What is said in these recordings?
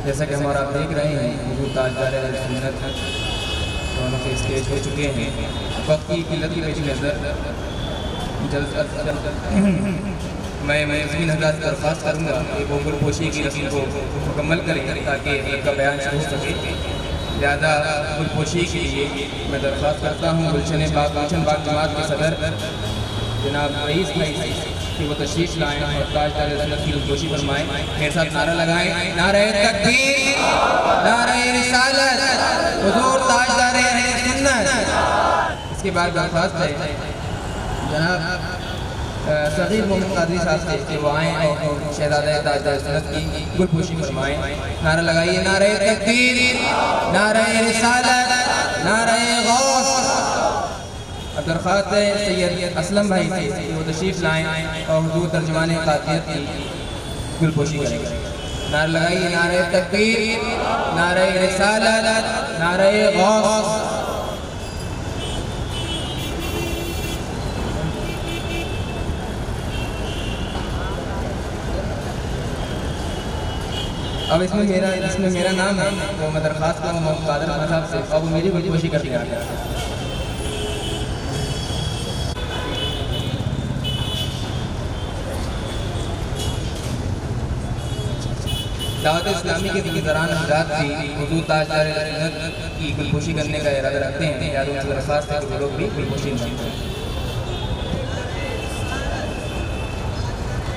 جیسا کہ ہمارا آپ دیکھ رہے ہیں حضور تاجدار اہل سنت دونوں کے اسٹیج ہو چکے ہیں. وقت کی قلت کے پیش نظر میں ضمن حضرات سے درخواست کروں گا کہ وہ گل پوشی کی رسم کو مکمل کریں تاکہ حضرت کا بیان شروع ہو سکے. لہٰذا گل پوشی کے لیے میں درخواست کرتا ہوں گلشن باغ جماعت کے صدر جناب رئیس بھائی کہ وہ تشریف لائیں اور تاجدار سنت کی گل پوشی فرمائیں. میرے ساتھ نعرہ لگائیں: نعرہ تکبیر، نعرہ رسالت، حضور تاجدار اہل سنت. اس کے بعد درخواست ہے جناب صغیر محمد قادری صاحب سے کہ وہ آئیں اور شہزادہ تاجدار سنت کی گل پوشی فرمائیں. نعرہ لگائیے: نعرہ تکبیر، نعرہ رسالت، نعرہ غوث. اب درخواست ہے سید اسلم بھائی سے کہ وہ تشریف لائیں اور حضور ترجمان قاطعیت کی گل پوشی کریں. نعرہ لگائیے: نعرہ تکبیر، نعرہ رسالت، نعرہ غوث. اب اس میں میرا نام ہے تو میں درخواست کروں محمد قادر احمد صاحب سے اور وہ میری گل پوشی کر دیا. دعوت اسلامی کے ذمہ حضرات بھی حضور تاجدار سنت کی گل پوشی کرنے کا ارادہ رکھتے ہیں. یا ان سے درخواست ہے کہ وہ لوگ بھی گل پوشی کرتے ہیں.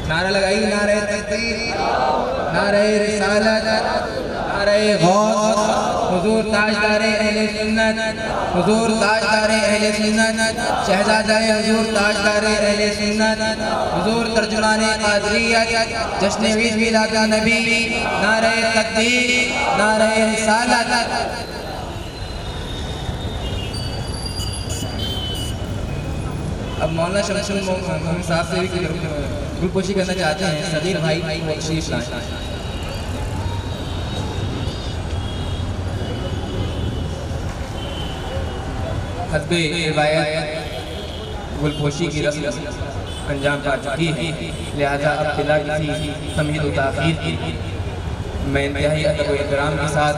نعرہ لگائیے: نعرہ تکبیر، نعرہ رسالت، نعرہ غوث. حضور تاجدار اہل سنت، حضور تاجدار اہل سنت، شہزادہ حضور تاجدار اہل سنت، حضور ترجمان قادریت، جشن عید میلاد النبی. نعرہ تکبیر، نعرہ رسالت. اب مولانا شمس محمد صاحب سے بھی گل پوشی کرنا چاہتے ہیں. صغیر بھائی وہ تشریف لائیں. حسب روایت گل پوشی کی رسم انجام پا چکی ہے. لہذا اب بلا کسی تمہید و تاخیر کی میں انتہائی ادب و احترام کے ساتھ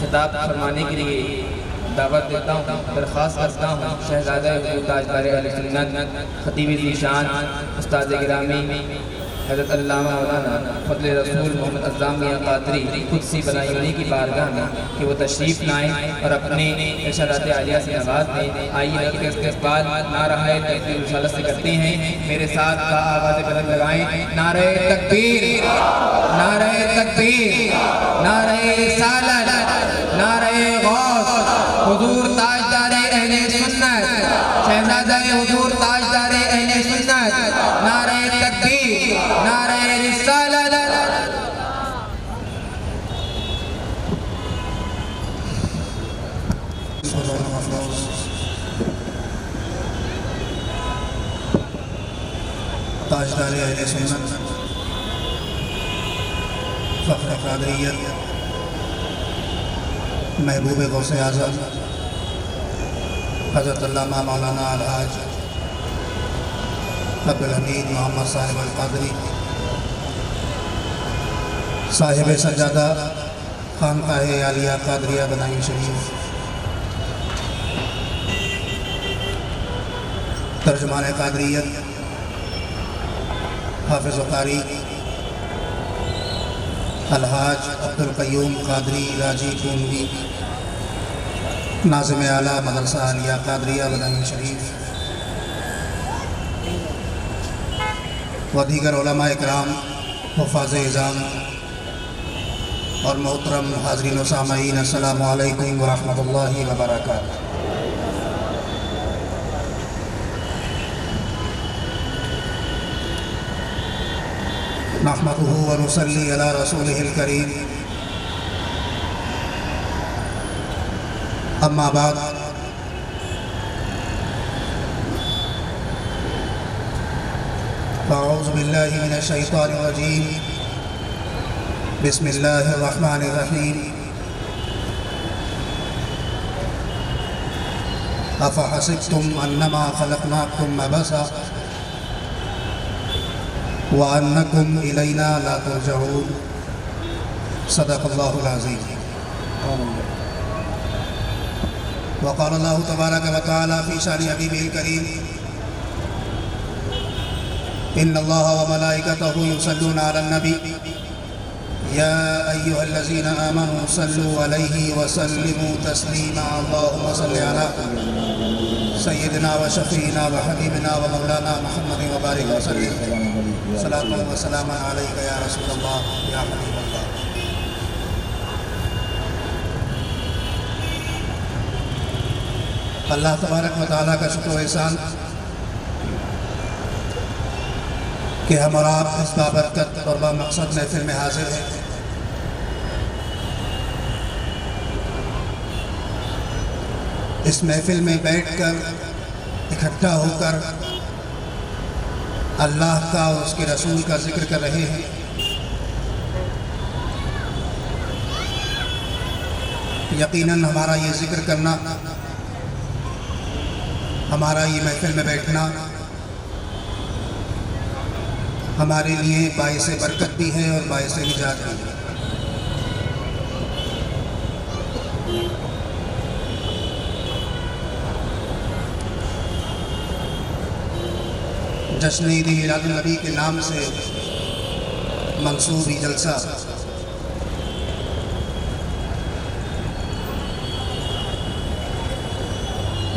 خطاب فرمانے کے لیے دعوت دیتا ہوں. درخواست کرتا ہوں شہزادہ حضور تاجدار اہل سنت خطیب ذیشان استاد گرامی حضرت علامہ مولانا فضل رسول محمد اعظم میاں قادری قدسی بنائی انہی کی بارگاہ میں کہ وہ تشریف لائیں اور اپنے ارشادات عالیہ سے نواز دیں. آئیے ان کے استقبال نعرہ تکبیر رسالت سے کرتے ہیں. میرے ساتھ آواز بلند لگائیں: نعرہ تکبیر، نعرہ تکبیر، نعرہ رسالت، نعرہ غوث. حضور تاجدار اہل سنت، شہزادہ حضور تاجدار اہل سنت. نعرہ تکبیر، نعرہ رسالت. تاجدار اہل سنت، فخر قادریت، محبوب غوث اعظم حضرت علامہ مولانا الحاج عبدالحمید محمد صاحب القادری صاحب سجادہ خانقاہ عالیہ قادریہ بنائی شریف، ترجمان قادریت حافظ و قاری الحاج عبدالقیوم قادری راجی پونوی، ناظم اعلیٰ مدرسہ عالیہ قادریہ بنائی شریف، و دیگر علماء اکرام، حفاظ اعظام اور محترم حاضرین و سامعین، السلام علیکم ورحمۃ اللہ وبرکاتہ. نحمده ونصلي على رسوله الكريم. اما بعد، فاعوذ باللہ من الشیطان الرجیم. بسم اللہ الرحمن الرحیم. افحسبتم انما خلقناکم عبثا وَأَنَّكُمْ إِلَيْنَا لَا تُرْجَعُونَ. صدق اللہ العظیم۔ وقال اللہ تبارک و تعالی فی شان حبیبہ الکریم ان اللہ وملائکتہ یصلون علی النبی یا ایہا الذین آمنوا صلوا علیہ وسلموا تسلیما اللہم صل علی سیدنا و شفیعنا و حبیبنا و مولانا محمد وبارک وسلم صلاۃ و سلام علیک یا رسول اللہ یا حبیب اللہ۔ اللہ تبارک و تعالیٰ کا شکر و احسان کہ ہم اور آپ اس بابرکت اور بامقصد محفل میں حاضر ہیں۔ اس محفل میں بیٹھ کر اکٹھا ہو کر اللہ کا اور اس کے رسول کا ذکر کر رہے ہیں۔ یقیناً ہمارا یہ ذکر کرنا، ہمارا یہ محفل میں بیٹھنا ہمارے لیے باعث برکت بھی ہے اور باعث نجات بھی ہے۔ جشن عید میلاد النبی کے نام سے منسوب یہ جلسہ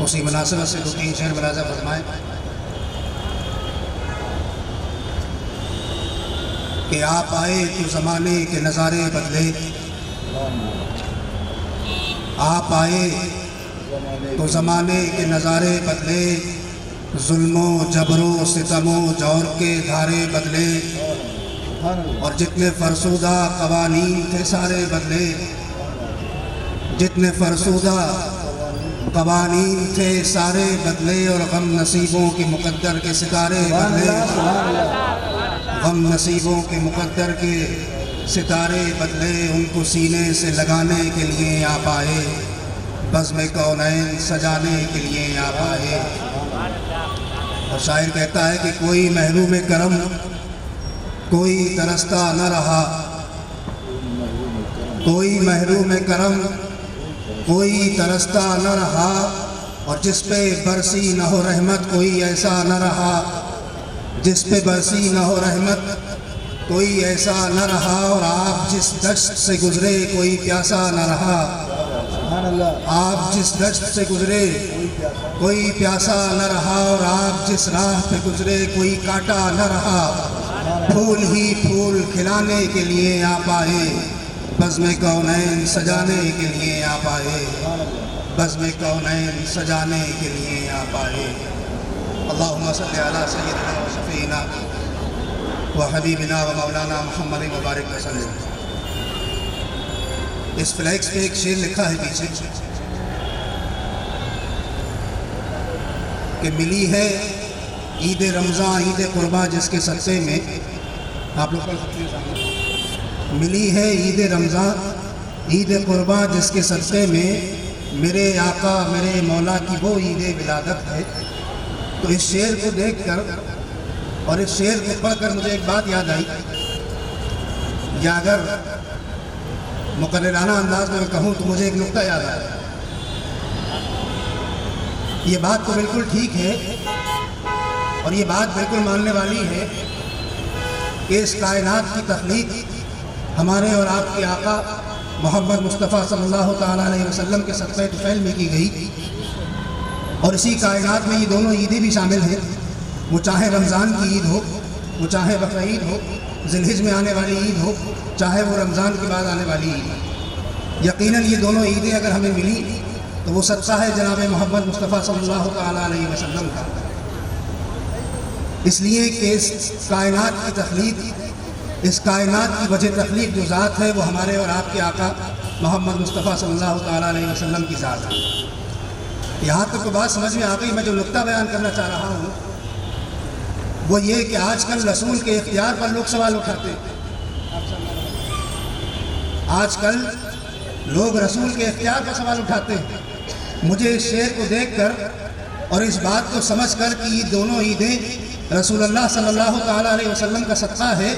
اسی مناسبت سے 2-3 شعر ملاحظہ فرمائیں کہ آپ آئے تو زمانے کے نظارے بدلے، آپ آئے تو زمانے کے نظارے بدلے، ظلم و جبر و ستم و جور کے دھارے بدلے، اور جتنے فرسودہ قوانین تھے سارے بدلے، جتنے فرسودہ قوانین تھے سارے بدلے، اور غم نصیبوں کے مقدر کے ستارے بدلے، غم نصیبوں کے مقدر کے ستارے بدلے۔ ان کو سینے سے لگانے کے لیے آپ آئے، بزم کونین سجانے کے لیے آپ آئے۔ اور شاعر کہتا ہے کہ کوئی محروم کرم کوئی ترستا نہ رہا، کوئی محروم کرم کوئی ترستا نہ رہا، اور جس پہ برسی نہ ہو رحمت کوئی ایسا نہ رہا، جس پہ برسی نہ ہو رحمت کوئی ایسا نہ رہا، اور آپ جس دشت سے گزرے کوئی پیاسا نہ رہا، آپ جس دشت سے گزرے کوئی پیاسا نہ رہا، اور آپ جس راہ پہ گزرے کوئی کاٹا نہ رہا۔ پھول ہی پھول کھلانے کے لیے آپ آئے، بزم کونین سجانے کے لیے آپ آئے، بزم کونین سجانے کے لیے آپ آئے۔ اللہم صلی علی سیدنا و شفیعنا و حبیبنا و مولانا محمد مبارک وسلم۔ اس فلیکس پہ ایک شعر لکھا ہے پیچھے کہ ملی ہے عید رمضان عید قربا جس کے صدقے میں، آپ لوگ پڑھ سکتے ہیں سامنے، ملی ہے عید رمضان عید قربا جس کے صدقے میں، میرے آقا میرے مولا کی وہ عید ولادت ہے۔ تو اس شعر کو دیکھ کر اور اس شعر کو پڑھ کر مجھے ایک بات یاد آئی، یا اگر مقررانہ انداز میں کہوں تو مجھے ایک نقطہ یاد آیا۔ یہ بات تو بالکل ٹھیک ہے اور یہ بات بالکل ماننے والی ہے کہ اس کائنات کی تخلیق ہمارے اور آپ کے آقا محمد مصطفیٰ صلی اللہ تعالیٰ علیہ وسلم کے صدقہ طفیل میں کی گئی، اور اسی کائنات میں یہ دونوں عیدیں بھی شامل ہیں، وہ چاہے رمضان کی عید ہو، وہ چاہے بقرعید ہو، ذی الحجہ میں آنے والی عید ہو، چاہے وہ رمضان کے بعد آنے والی عید ہو۔ یقیناً یہ دونوں عیدیں اگر ہمیں ملی تو وہ صدقہ ہے جناب محمد مصطفیٰ صلی اللہ تعالیٰ علیہ وسلم کا، اس لیے کہ اس کائنات کی تخلیق، اس کائنات کی وجہ تخلیق جو ذات ہے وہ ہمارے اور آپ کے آقا محمد مصطفیٰ صلی اللہ تعالیٰ علیہ وسلم کی ذات ہے۔ یہاں تک تو بات سمجھ میں آ گئی۔ میں جو نقطہ بیان کرنا چاہ رہا ہوں وہ یہ کہ آج کل رسول کے اختیار پر لوگ سوال اٹھاتے ہیں، آج کل لوگ رسول کے اختیار پر سوال اٹھاتے ہیں۔ مجھے اس شعر کو دیکھ کر اور اس بات کو سمجھ کر کہ یہ دونوں عیدیں رسول اللہ صلی اللہ تعالیٰ علیہ وسلم کا صدقہ ہے،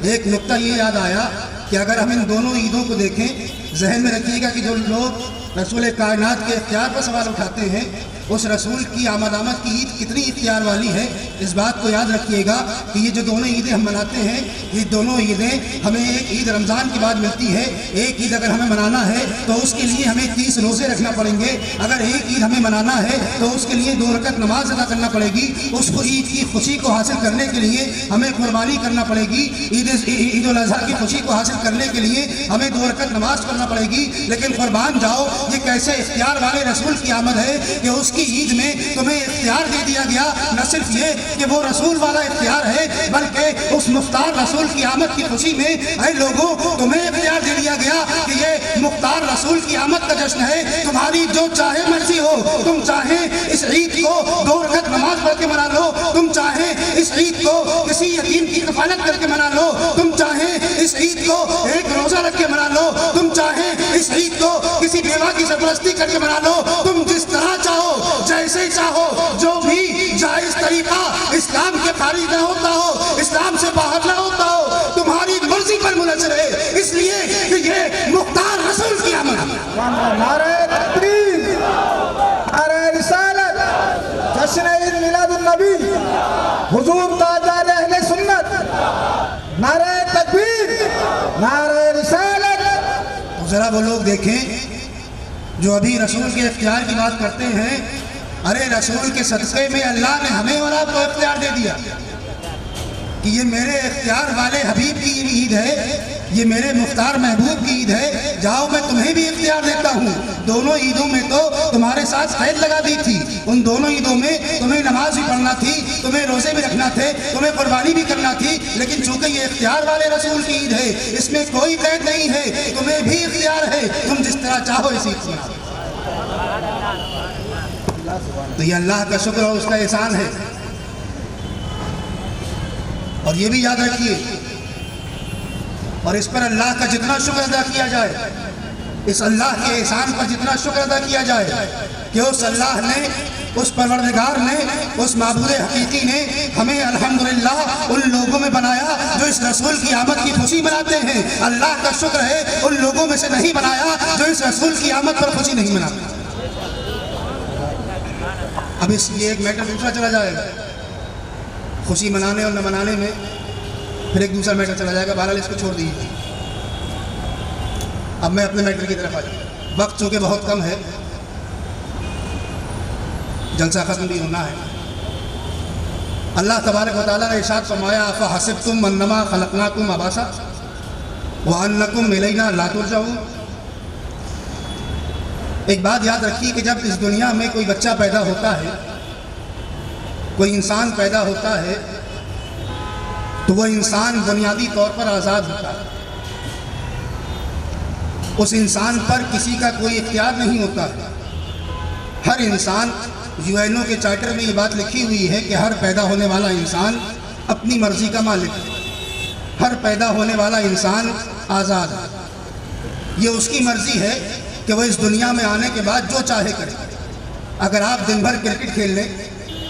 ایک نقطہ یہ یاد آیا کہ اگر ہم ان دونوں عیدوں کو دیکھیں، ذہن میں رکھیے گا کہ جو لوگ رسول کائنات کے اختیار پر سوال اٹھاتے ہیں، اس رسول کی آمد کی عید کتنی اختیار والی ہے، اس بات کو یاد رکھیے گا کہ یہ جو دونوں عیدیں ہم مناتے ہیں، یہ دونوں عیدیں ہمیں ایک عید رمضان کے بعد ملتی ہے۔ ایک عید اگر ہمیں منانا ہے تو اس کے لیے ہمیں 30 روزے رکھنا پڑیں گے۔ اگر ایک عید ہمیں منانا ہے تو اس کے لیے 2 رکعت نماز ادا کرنا پڑے گی۔ اس کو عید کی خوشی کو حاصل کرنے کے لیے ہمیں قربانی کرنا پڑے گی۔ عید الاضحیٰ کی خوشی کو حاصل کرنے کے لیے ہمیں 2 رکعت نماز پڑھنا پڑے گی۔ لیکن قربان جاؤ، یہ کیسے اختیار والے رسول کی آمد ہے کہ اس کی عید میں تمہیں اختیار دے دیا گیا۔ نہ صرف یہ کہ وہ رسول والا اختیار ہے، بلکہ اس مختار رسول کی آمد کی خوشی میں اے لوگوں تمہیں اختیار دے دیا گیا کہ یہ مختار رسول کی آمد کا جشن ہے، تمہاری جو چاہے مرضی ہو۔ تم چاہیں اس عید کو 2 رکعت نماز پڑھ کے منا لو، تم چاہیں اس عید کو کسی یتیم کی کفالت کر کے منا لو، تم چاہیں اس عید کو ایک روزہ رکھ کے منا لو، تم چاہیں اس عید کو کسی بیوہ کی سرپرستی کر کے منا لو، تم جس طرح چاہو، جیسے چاہو، جو بھی جائز طریقہ اسلام کے خارج نہ ہوتا ہو، اسلام سے باہر نہ ہوتا ہو، تمہاری مرضی پر منحصر ہے، اس لیے کہ یہ مختار رسول کی آمد ہے۔ نعرہ تکبیر، نعرہ رسالت، جشن عید میلاد النبی، حضور تاجدار اہل سنت، نعرہ تکبیر، نعرہ رسالت۔ تو ذرا وہ لوگ دیکھیں جو ابھی رسول کے اختیار کی بات کرتے ہیں، ارے رسول کے صدقے میں اللہ نے ہمیں اور آپ کو اختیار دے دیا کہ یہ میرے اختیار والے حبیب کی عید ہے، یہ میرے مختار محبوب کی عید ہے، جاؤ میں تمہیں بھی اختیار دیتا ہوں۔ دونوں عیدوں میں تو تمہارے ساتھ قید لگا دی تھی، ان دونوں عیدوں میں تمہیں نماز بھی پڑھنا تھی، تمہیں روزے بھی رکھنا تھے، تمہیں قربانی بھی کرنا تھی، لیکن چونکہ یہ اختیار والے رسول کی عید ہے، اس میں کوئی قید نہیں ہے، تمہیں بھی اختیار ہے، تم جس طرح چاہو اس عید کو۔ تو یہ اللہ کا شکر اور اس کا احسان ہے۔ اور یہ بھی یاد رکھیے، اور اس پر اللہ کا جتنا شکر ادا کیا جائے، اس اللہ کے احسان پر جتنا شکر ادا کیا جائے کہ اس اللہ نے، اس پروردگار نے، اس معبود حقیقی نے ہمیں الحمدللہ ان لوگوں میں بنایا جو اس رسول کی آمد کی خوشی مناتے ہیں۔ اللہ کا شکر ہے ان لوگوں میں سے نہیں بنایا جو اس رسول کی آمد پر خوشی نہیں مناتے۔ اب اس یہ ایک میٹر دوسرا چلا جائے گا، خوشی منانے اور نہ منانے میں پھر ایک دوسرا میٹر چلا جائے گا، بہرحال اس کو چھوڑ دیجیے۔ اب میں اپنے میٹر کی طرف آ جاؤں، وقت چونکہ بہت کم ہے، جلسہ ختم بھی ہونا ہے۔ اللہ تبارک و تعالیٰ نے ارشاد فرمایا فَحَسِبْتُمْ أَنَّمَا خَلَقْنَاكُمْ عَبَثًا وَأَنَّكُمْ إِلَيْنَا لَا تُرْجَعُونَ۔ ایک بات یاد رکھیے کہ جب اس دنیا میں کوئی بچہ پیدا ہوتا ہے، کوئی انسان پیدا ہوتا ہے، تو وہ انسان بنیادی طور پر آزاد ہوتا ہے۔ اس انسان پر کسی کا کوئی اختیار نہیں ہوتا ہے۔ ہر انسان، UN کے چارٹر میں یہ بات لکھی ہوئی ہے کہ ہر پیدا ہونے والا انسان اپنی مرضی کا مالک ہے، ہر پیدا ہونے والا انسان آزاد ہے۔ یہ اس کی مرضی ہے کہ وہ اس دنیا میں آنے کے بعد جو چاہے کرے۔ اگر آپ دن بھر کرکٹ کھیل لیں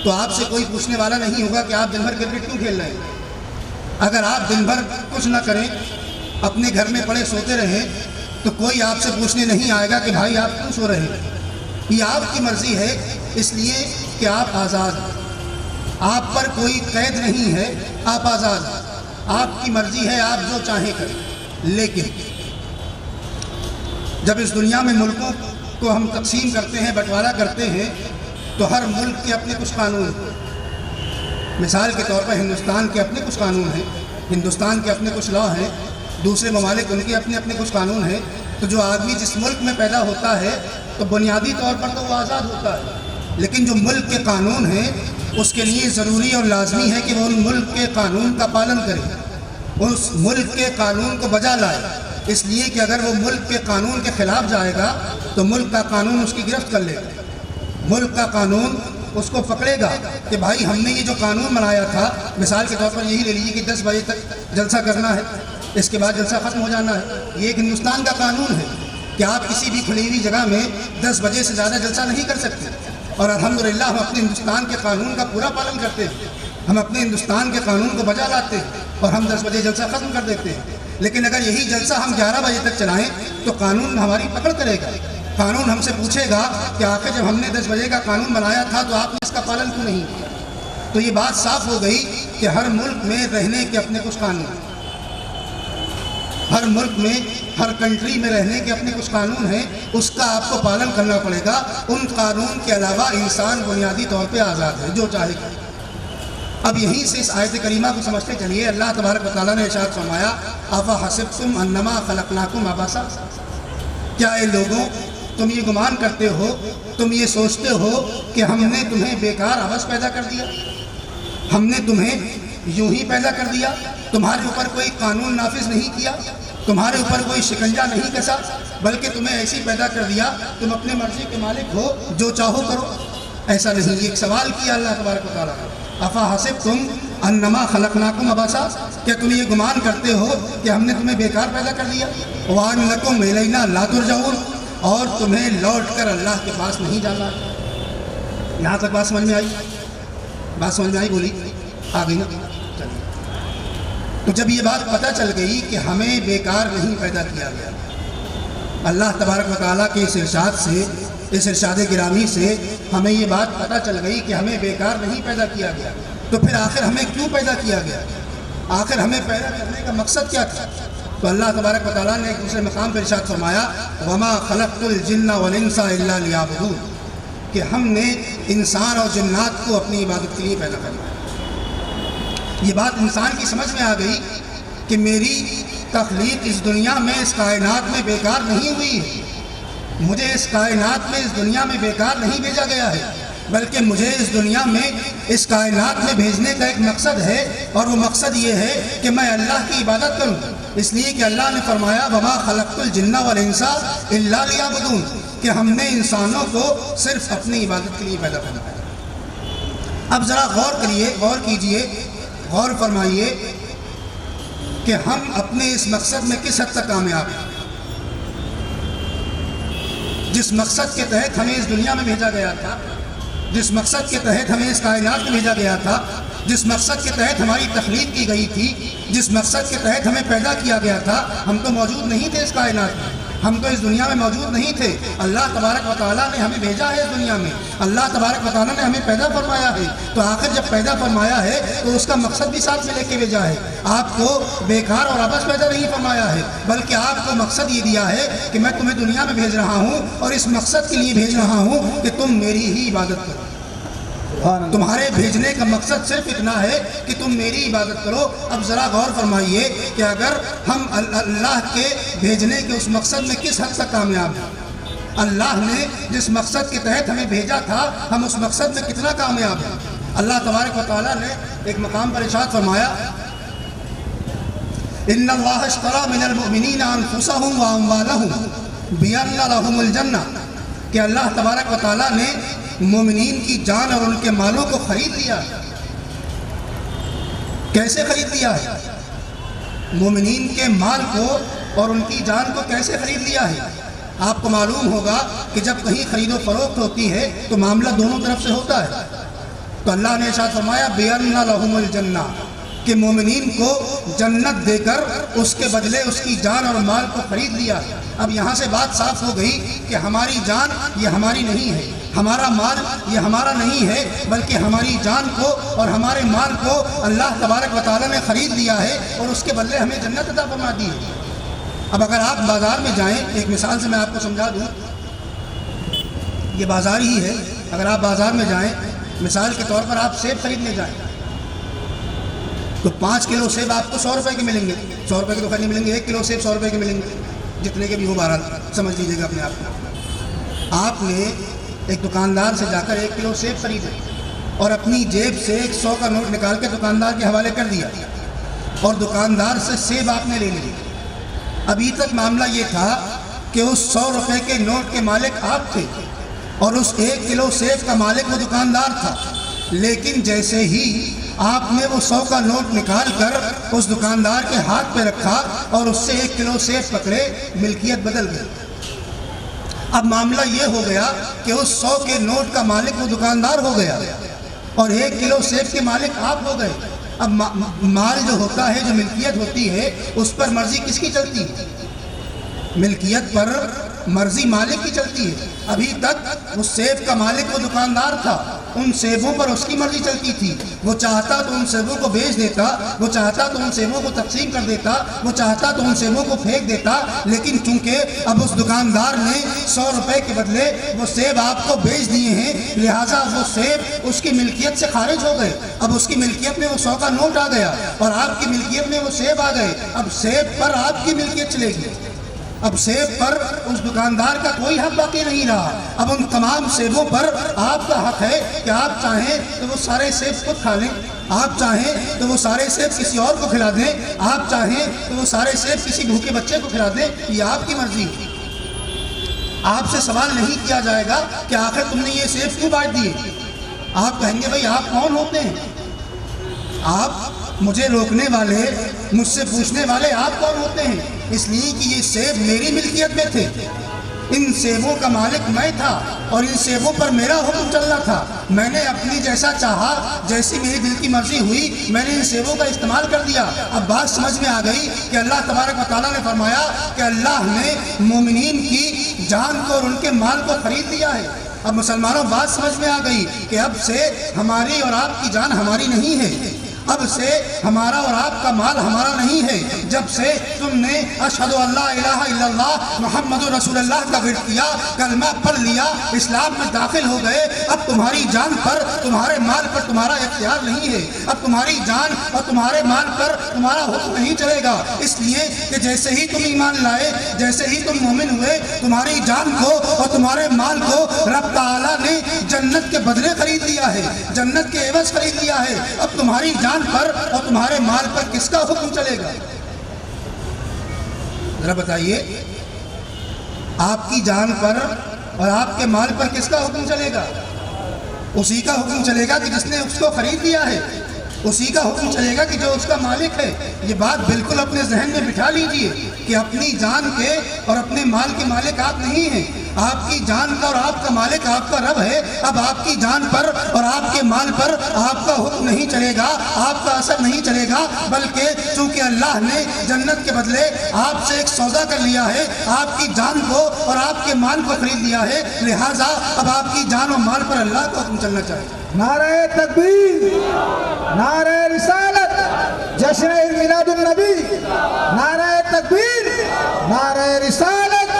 تو آپ سے کوئی پوچھنے والا نہیں ہوگا کہ آپ دن بھر کرکٹ کیوں کھیل رہے ہیں۔ اگر آپ دن بھر کچھ نہ کریں، اپنے گھر میں پڑے سوتے رہیں، تو کوئی آپ سے پوچھنے نہیں آئے گا کہ بھائی آپ کیوں سو رہے ہیں۔ یہ آپ کی مرضی ہے، اس لیے کہ آپ آزاد ہیں، آپ پر کوئی قید نہیں ہے، آپ آزاد ہیں، آپ کی مرضی ہے، آپ جو چاہیں کریں۔ لیکن جب اس دنیا میں ملکوں کو ہم تقسیم کرتے ہیں، بٹوارا کرتے ہیں، تو ہر ملک کے اپنے کچھ قانون ہیں۔ مثال کے طور پر ہندوستان کے اپنے کچھ قانون ہیں، ہندوستان کے اپنے کچھ لا ہیں، دوسرے ممالک ان کے اپنے اپنے کچھ قانون ہیں۔ تو جو آدمی جس ملک میں پیدا ہوتا ہے تو بنیادی طور پر تو وہ آزاد ہوتا ہے، لیکن جو ملک کے قانون ہیں اس کے لیے ضروری اور لازمی ہے کہ وہ ان ملک کے قانون کا پالن کرے، اس ملک کے قانون کو بجا لائے، اس لیے کہ اگر وہ ملک کے قانون کے خلاف جائے گا تو ملک کا قانون اس کی گرفت کر لے گا، ملک کا قانون اس کو پکڑے گا کہ بھائی ہم نے یہ جو قانون بنایا تھا، مثال کے طور پر یہی لے لیجیے کہ 10 بجے تک جلسہ کرنا ہے، اس کے بعد جلسہ ختم ہو جانا ہے۔ یہ ایک ہندوستان کا قانون ہے کہ آپ کسی بھی کھلی ہوئی جگہ میں 10 بجے سے زیادہ جلسہ نہیں کر سکتے، اور الحمدللہ ہم اپنے ہندوستان کے قانون کا پورا پالن کرتے ہیں، ہم اپنے ہندوستان کے قانون کو بجا لاتے ہیں اور ہم 10 بجے جلسہ ختم کر دیتے ہیں۔ لیکن اگر یہی جلسہ ہم 11 بجے تک چلائیں تو قانون ہماری پکڑ کرے گا. قانون ہم سے پوچھے گا کہ آخر جب ہم نے 10 بجے کا قانون بنایا تھا تو آپ نے اس کا پالن کیوں نہیں کیا. تو یہ بات صاف ہو گئی کہ ہر ملک میں رہنے کے اپنے کچھ قانون ہیں. ہر ملک میں، ہر کنٹری میں رہنے کے اپنے کچھ قانون ہیں، اس کا آپ کو پالن کرنا پڑے گا. ان قانون کے علاوہ انسان بنیادی طور پہ آزاد ہے، جو چاہے کرے. اب یہیں سے اس آیت کریمہ کو سمجھتے چلیے. اللہ تبارک و تعالیٰ نے ارشاد فرمایا افحسبتم انما خلقناکم عبثا، کیا اے لوگوں تم یہ گمان کرتے ہو، تم یہ سوچتے ہو کہ ہم نے تمہیں بیکار عبث پیدا کر دیا، ہم نے تمہیں یوں ہی پیدا کر دیا، تمہارے اوپر کوئی قانون نافذ نہیں کیا، تمہارے اوپر کوئی شکنجہ نہیں کسا، بلکہ تمہیں ایسی پیدا کر دیا تم اپنے مرضی کے مالک ہو، جو چاہو کرو. ایسا نہیں. ایک سوال کیا اللہ تبارک و تعالیٰ نے افحسبتم انما خلقناکم عبثا، کیا تم یہ گمان کرتے ہو کہ ہم نے تمہیں بیکار پیدا کر دیا. وانکم الینا لا ترجعون، اور تمہیں لوٹ کر اللہ کے پاس نہیں جانا. یہاں تک بات سمجھ میں آئی؟ بات سمجھ میں آئی؟ بولی آ گئی نا. چلیے، تو جب یہ بات پتہ چل گئی کہ ہمیں بیکار نہیں پیدا کیا گیا، اللہ تبارک و تعالیٰ کے اس ارشاد سے، اس ارشاد گرامی سے ہمیں یہ بات پتہ چل گئی کہ ہمیں بیکار نہیں پیدا کیا گیا، تو پھر آخر ہمیں کیوں پیدا کیا گیا؟ آخر ہمیں پیدا کرنے کا مقصد کیا تھا؟ تو اللہ تبارک و تعالیٰ نے ایک دوسرے مقام پر ارشاد فرمایا وما خلقت الجن والانس الا لیعبدون، کہ ہم نے انسان اور جنات کو اپنی عبادت کے لیے پیدا کرنا. یہ بات انسان کی سمجھ میں آ گئی کہ میری تخلیق اس دنیا میں، اس کائنات میں بیکار نہیں ہوئی ہے. مجھے اس کائنات میں، اس دنیا میں بیکار نہیں بھیجا گیا ہے، بلکہ مجھے اس دنیا میں، اس کائنات میں بھیجنے کا ایک مقصد ہے، اور وہ مقصد یہ ہے کہ میں اللہ کی عبادت کروں. اس لیے کہ اللہ نے فرمایا وما خلقت الجن والانس الا لیعبدون، کہ ہم نے انسانوں کو صرف اپنی عبادت کے لیے پیدا کرنا ہے. اب ذرا غور کریے، غور کیجئے، غور فرمائیے کہ ہم اپنے اس مقصد میں کس حد تک کامیاب ہیں. جس مقصد کے تحت ہمیں اس دنیا میں بھیجا گیا تھا، جس مقصد کے تحت ہمیں اس کائنات میں بھیجا گیا تھا، جس مقصد کے تحت ہماری تخلیق کی گئی تھی، جس مقصد کے تحت ہمیں پیدا کیا گیا تھا، ہم تو موجود نہیں تھے اس کائنات میں، ہم تو اس دنیا میں موجود نہیں تھے. اللہ تبارک و تعالیٰ نے ہمیں بھیجا ہے اس دنیا میں، اللہ تبارک و تعالیٰ نے ہمیں پیدا فرمایا ہے. تو آخر جب پیدا فرمایا ہے تو اس کا مقصد بھی ساتھ میں لے کے بھیجا ہے. آپ کو بیکار اور عبث پیدا نہیں فرمایا ہے، بلکہ آپ کو مقصد یہ دیا ہے کہ میں تمہیں دنیا میں بھیج رہا ہوں، اور اس مقصد کے لیے بھیج رہا ہوں کہ تم میری ہی عبادت کرو. تمہارے بھیجنے کا مقصد صرف اتنا ہے کہ تم میری عبادت کرو. اب ذرا غور فرمائیے کہ اگر ہم اللہ کے بھیجنے کے اس مقصد میں کس حد تک کامیاب ہیں، اللہ نے جس مقصد کے تحت ہمیں بھیجا تھا ہم اس مقصد میں کتنا کامیاب ہیں. اللہ تبارک و تعالیٰ نے ایک مقام پر ارشاد فرمایا ان اللہ اشتری من المؤمنین انفسهم واموالهم بان لهم الجنہ، کہ اللہ تبارک و تعالیٰ نے مومنین کی جان اور ان کے مالوں کو خرید لیا. کیسے خرید لیا ہے؟ مومنین کے مال کو اور ان کی جان کو کیسے خرید لیا ہے؟ آپ کو معلوم ہوگا کہ جب کہیں خرید و فروخت ہوتی ہے تو معاملہ دونوں طرف سے ہوتا ہے. تو اللہ نے ارشاد فرمایا بِأَنَّ لَهُمُ الْجَنَّةَ، کہ مومنین کو جنت دے کر اس کے بدلے اس کی جان اور مال کو خرید لیا. اب یہاں سے بات صاف ہو گئی کہ ہماری جان یہ ہماری نہیں ہے، ہمارا مال یہ ہمارا نہیں ہے، بلکہ ہماری جان کو اور ہمارے مال کو اللہ تبارک و تعالیٰ نے خرید لیا ہے، اور اس کے بدلے ہمیں جنت عطا فرما دی ہے. اب اگر آپ بازار میں جائیں، ایک مثال سے میں آپ کو سمجھا دوں، یہ بازار ہی ہے. اگر آپ بازار میں جائیں، مثال کے طور پر آپ سیب خریدنے جائیں، تو 5 کلو سیب آپ کو 100 روپے کے ملیں گے. 100 روپے کے تو خیر نہیں ملیں گے، 1 کلو سیب 100 روپے کے ملیں گے، جتنے کے بھی ہو. بہرحال سمجھ لیجیے گا اپنے آپ کو. آپ نے ایک دکاندار سے جا کر 1 کلو سیب خریدے اور اپنی جیب سے 100 کا نوٹ نکال کے دکاندار کے حوالے کر دیا، اور دکاندار سے سیب آپ نے لے لیے. ابھی تک معاملہ یہ تھا کہ اس 100 روپے کے نوٹ کے مالک آپ تھے، اور اس 1 کلو سیب کا مالک وہ دکاندار تھا. لیکن جیسے ہی آپ نے وہ 100 کا نوٹ نکال کر اس دکاندار کے ہاتھ پہ رکھا اور اس سے 1 کلو سیب پکڑے، ملکیت بدل گئی. اب معاملہ یہ ہو گیا کہ اس 100 کے نوٹ کا مالک وہ دکاندار ہو گیا، اور 1 کلو سیب کے مالک آپ ہو گئے. اب مال جو ہوتا ہے، جو ملکیت ہوتی ہے، اس پر مرضی کس کی چلتی ہے؟ ملکیت پر مرضی مالک کی چلتی ہے۔ ابھی تک وہ سیب کا مالک وہ دکاندار تھا، ان سیبوں پر اس کی مرضی چلتی تھی۔ وہ چاہتا تو ان سیبوں کو بیچ دیتا، وہ چاہتا تو ان سیبوں کو تقسیم کر دیتا، وہ چاہتا تو ان سیبوں کو پھینک دیتا، لیکن چونکہ اب اس دکاندار نے 100 روپے کے بدلے وہ سیب آپ کو بیچ دیے ہیں، لہٰذا وہ سیب اس کی ملکیت سے خارج ہو گئے۔ اب اس کی ملکیت میں وہ 100 کا نوٹ آ گیا اور آپ کی ملکیت میں وہ سیب آ گئے۔ اب سیب پر آپ کی ملکیت چلے گی، اب سیب پر اس دکاندار کا کوئی حق باقی نہیں رہا۔ اب ان تمام سیبوں پر آپ کا حق ہے کہ آپ چاہیں تو وہ سارے سیب خود کھا لیں، آپ چاہیں تو وہ سارے سیب کسی اور کو کھلا دیں، آپ چاہیں تو وہ سارے سیب کسی بھوکے بچے کو کھلا دیں، یہ آپ کی مرضی ہے۔ آپ سے سوال نہیں کیا جائے گا کہ آخر تم نے یہ سیب کیوں بانٹ دیے۔ آپ کہیں گے بھائی آپ کون ہوتے ہیں؟ آپ مجھے روکنے والے، مجھ سے پوچھنے والے آپ کون ہوتے ہیں؟ اس لیے کہ یہ سیب میری ملکیت میں تھے، ان سیبوں کا مالک میں تھا اور ان سیبوں پر میرا حکم چلنا تھا۔ میں نے اپنی جیسا چاہا، جیسی میری دل کی مرضی ہوئی، میں نے ان سیبوں کا استعمال کر دیا۔ اب بات سمجھ میں آ گئی کہ اللہ تبارک و تعالیٰ نے فرمایا کہ اللہ نے مومنین کی جان کو اور ان کے مال کو خرید لیا ہے۔ اب مسلمانوں بات سمجھ میں آ گئی کہ اب سے ہماری اور آپ کی جان ہماری نہیں ہے، اب سے ہمارا اور آپ کا مال ہمارا نہیں ہے۔ جب سے تم نے اشہد ان لا الہ الا اللہ محمد رسول اللہ کا ورد کیا، کلمہ پڑھ لیا، اسلام میں داخل ہو گئے، اب تمہاری جان پر، تمہارے مال پر تمہارا اختیار نہیں ہے۔ اب تمہاری جان اور تمہارے مال پر تمہارا حکم نہیں چلے گا، اس لیے کہ جیسے ہی تم ایمان لائے، جیسے ہی تم مومن ہوئے، تمہاری جان کو اور تمہارے مال کو رب تعالیٰ نے جنت کے بدلے خرید لیا ہے، جنت کے عوض خرید لیا ہے۔ اب تمہاری جان پر اور تمہارے مال پر کس کا حکم چلے گا؟ ذرا بتائیے، آپ کی جان پر اور آپ کے مال پر کس کا حکم چلے گا؟ اسی کا حکم چلے گا کہ جس نے اس کو خرید لیا ہے، اسی کا حکم چلے گا کہ جو اس کا مالک ہے۔ یہ بات بالکل اپنے ذہن میں بٹھا لیجئے کہ اپنی جان کے اور اپنے مال کے مالک آپ نہیں ہیں، آپ کی جان کا اور آپ کا مالک آپ کا رب ہے۔ اب آپ کی جان پر اور آپ کے مال پر آپ کا حکم نہیں چلے گا، آپ کا اثر نہیں چلے گا، بلکہ چونکہ اللہ نے جنت کے بدلے آپ سے ایک سودا کر لیا ہے، آپ کی جان کو اور آپ کے مال کو خرید لیا ہے، لہٰذا اب آپ کی جان و مال پر اللہ کا حکم چلنا چاہیے۔ نعرہ تکبیر، نعرہ رسالت، جشن عید میلاد النبی، نعرہ تکبیر، نعرہ رسالت۔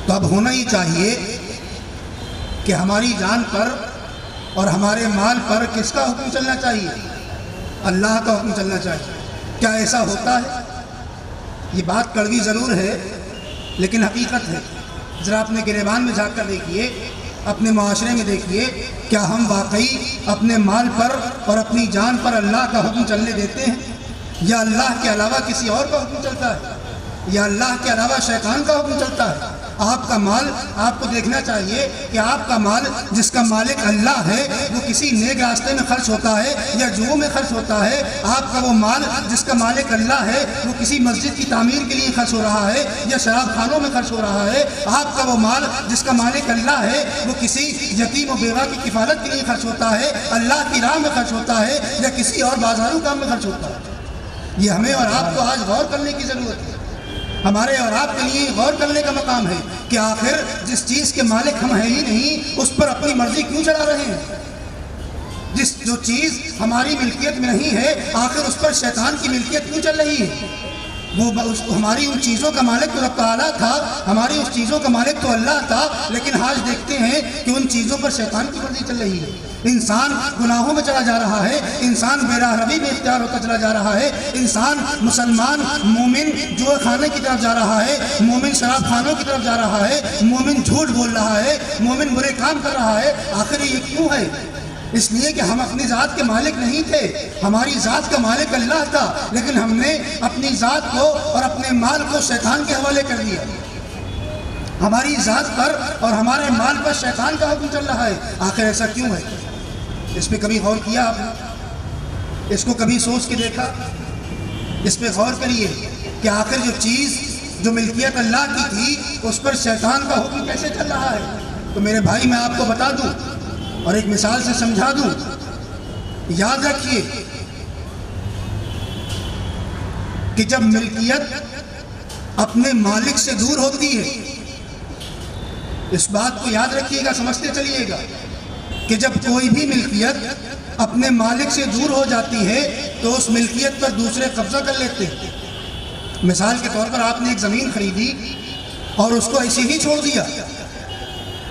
تو اب ہونا ہی چاہیے کہ ہماری جان پر اور ہمارے مال پر کس کا حکم چلنا چاہیے؟ اللہ کا حکم چلنا چاہیے۔ کیا ایسا ہوتا ہے؟ یہ بات کڑوی ضرور ہے لیکن حقیقت ہے۔ ذرا اپنے گریبان میں جھانک کر دیکھیے، اپنے معاشرے میں دیکھیے، کیا ہم واقعی اپنے مال پر اور اپنی جان پر اللہ کا حکم چلنے دیتے ہیں، یا اللہ کے علاوہ کسی اور کا حکم چلتا ہے، یا اللہ کے علاوہ شیطان کا حکم چلتا ہے؟ آپ کا مال، آپ کو دیکھنا چاہیے کہ آپ کا مال جس کا مالک اللہ ہے وہ کسی نیک راستے میں خرچ ہوتا ہے یا جوؤں میں خرچ ہوتا ہے؟ آپ کا وہ مال جس کا مالک اللہ ہے وہ کسی مسجد کی تعمیر کے لیے خرچ ہو رہا ہے یا شراب خانوں میں خرچ ہو رہا ہے؟ آپ کا وہ مال جس کا مالک اللہ ہے وہ کسی یتیم و بیوہ کی کفالت کے لیے خرچ ہوتا ہے، اللہ کی راہ میں خرچ ہوتا ہے، یا کسی اور بازاروں کام میں خرچ ہوتا ہے؟ یہ ہمیں اور آپ کو آج غور کرنے کی ضرورت ہے۔ ہمارے اور آپ کے لیے غور کرنے کا مقام ہے کہ آخر جس چیز کے مالک ہم ہیں ہی نہیں، اس پر اپنی مرضی کیوں چلا رہے ہیں؟ جو چیز ہماری ملکیت میں نہیں ہے، آخر اس پر شیطان کی ملکیت کیوں چل رہی ہے؟ ہماری ان چیزوں کا مالک تو رب تعالیٰ تھا، ہماری اس چیزوں کا مالک تو اللہ تھا، لیکن آج دیکھتے ہیں کہ ان چیزوں پر شیطان کی مرضی چل رہی ہے۔ انسان گناہوں میں چلا جا رہا ہے، انسان بے راہ روی میں اختیار ہوتا چلا جا رہا ہے، انسان مسلمان مومن جوئے خانے کی طرف جا رہا ہے، مومن شراب خانوں کی طرف جا رہا ہے، مومن جھوٹ بول رہا ہے، مومن برے کام کر رہا ہے۔ آخر یہ کیوں ہے؟ اس لیے کہ ہم اپنی ذات کے مالک نہیں تھے، ہماری ذات کا مالک اللہ تھا، لیکن ہم نے اپنی ذات کو اور اپنے مال کو شیطان کے حوالے کر دیا۔ ہماری ذات پر اور ہمارے مال پر شیطان کا حکم چل رہا ہے۔ آخر ایسا کیوں ہے؟ اس پہ کبھی غور کیا آپ نے؟ اس کو کبھی سوچ کے دیکھا؟ اس پہ غور کریے کہ آخر جو چیز جو ملکیت اللہ کی تھی اس پر شیطان کا حکم کیسے چل رہا ہے؟ تو میرے بھائی میں آپ کو بتا دوں اور ایک مثال سے سمجھا دوں، یاد رکھیے کہ جب ملکیت اپنے مالک سے دور ہوتی ہے، اس بات کو یاد رکھیے گا، سمجھتے چلیے گا کہ جب کوئی بھی ملکیت اپنے مالک سے دور ہو جاتی ہے تو اس ملکیت پر دوسرے قبضہ کر لیتے ہیں۔ مثال کے طور پر آپ نے ایک زمین خریدی اور اس کو ایسے ہی چھوڑ دیا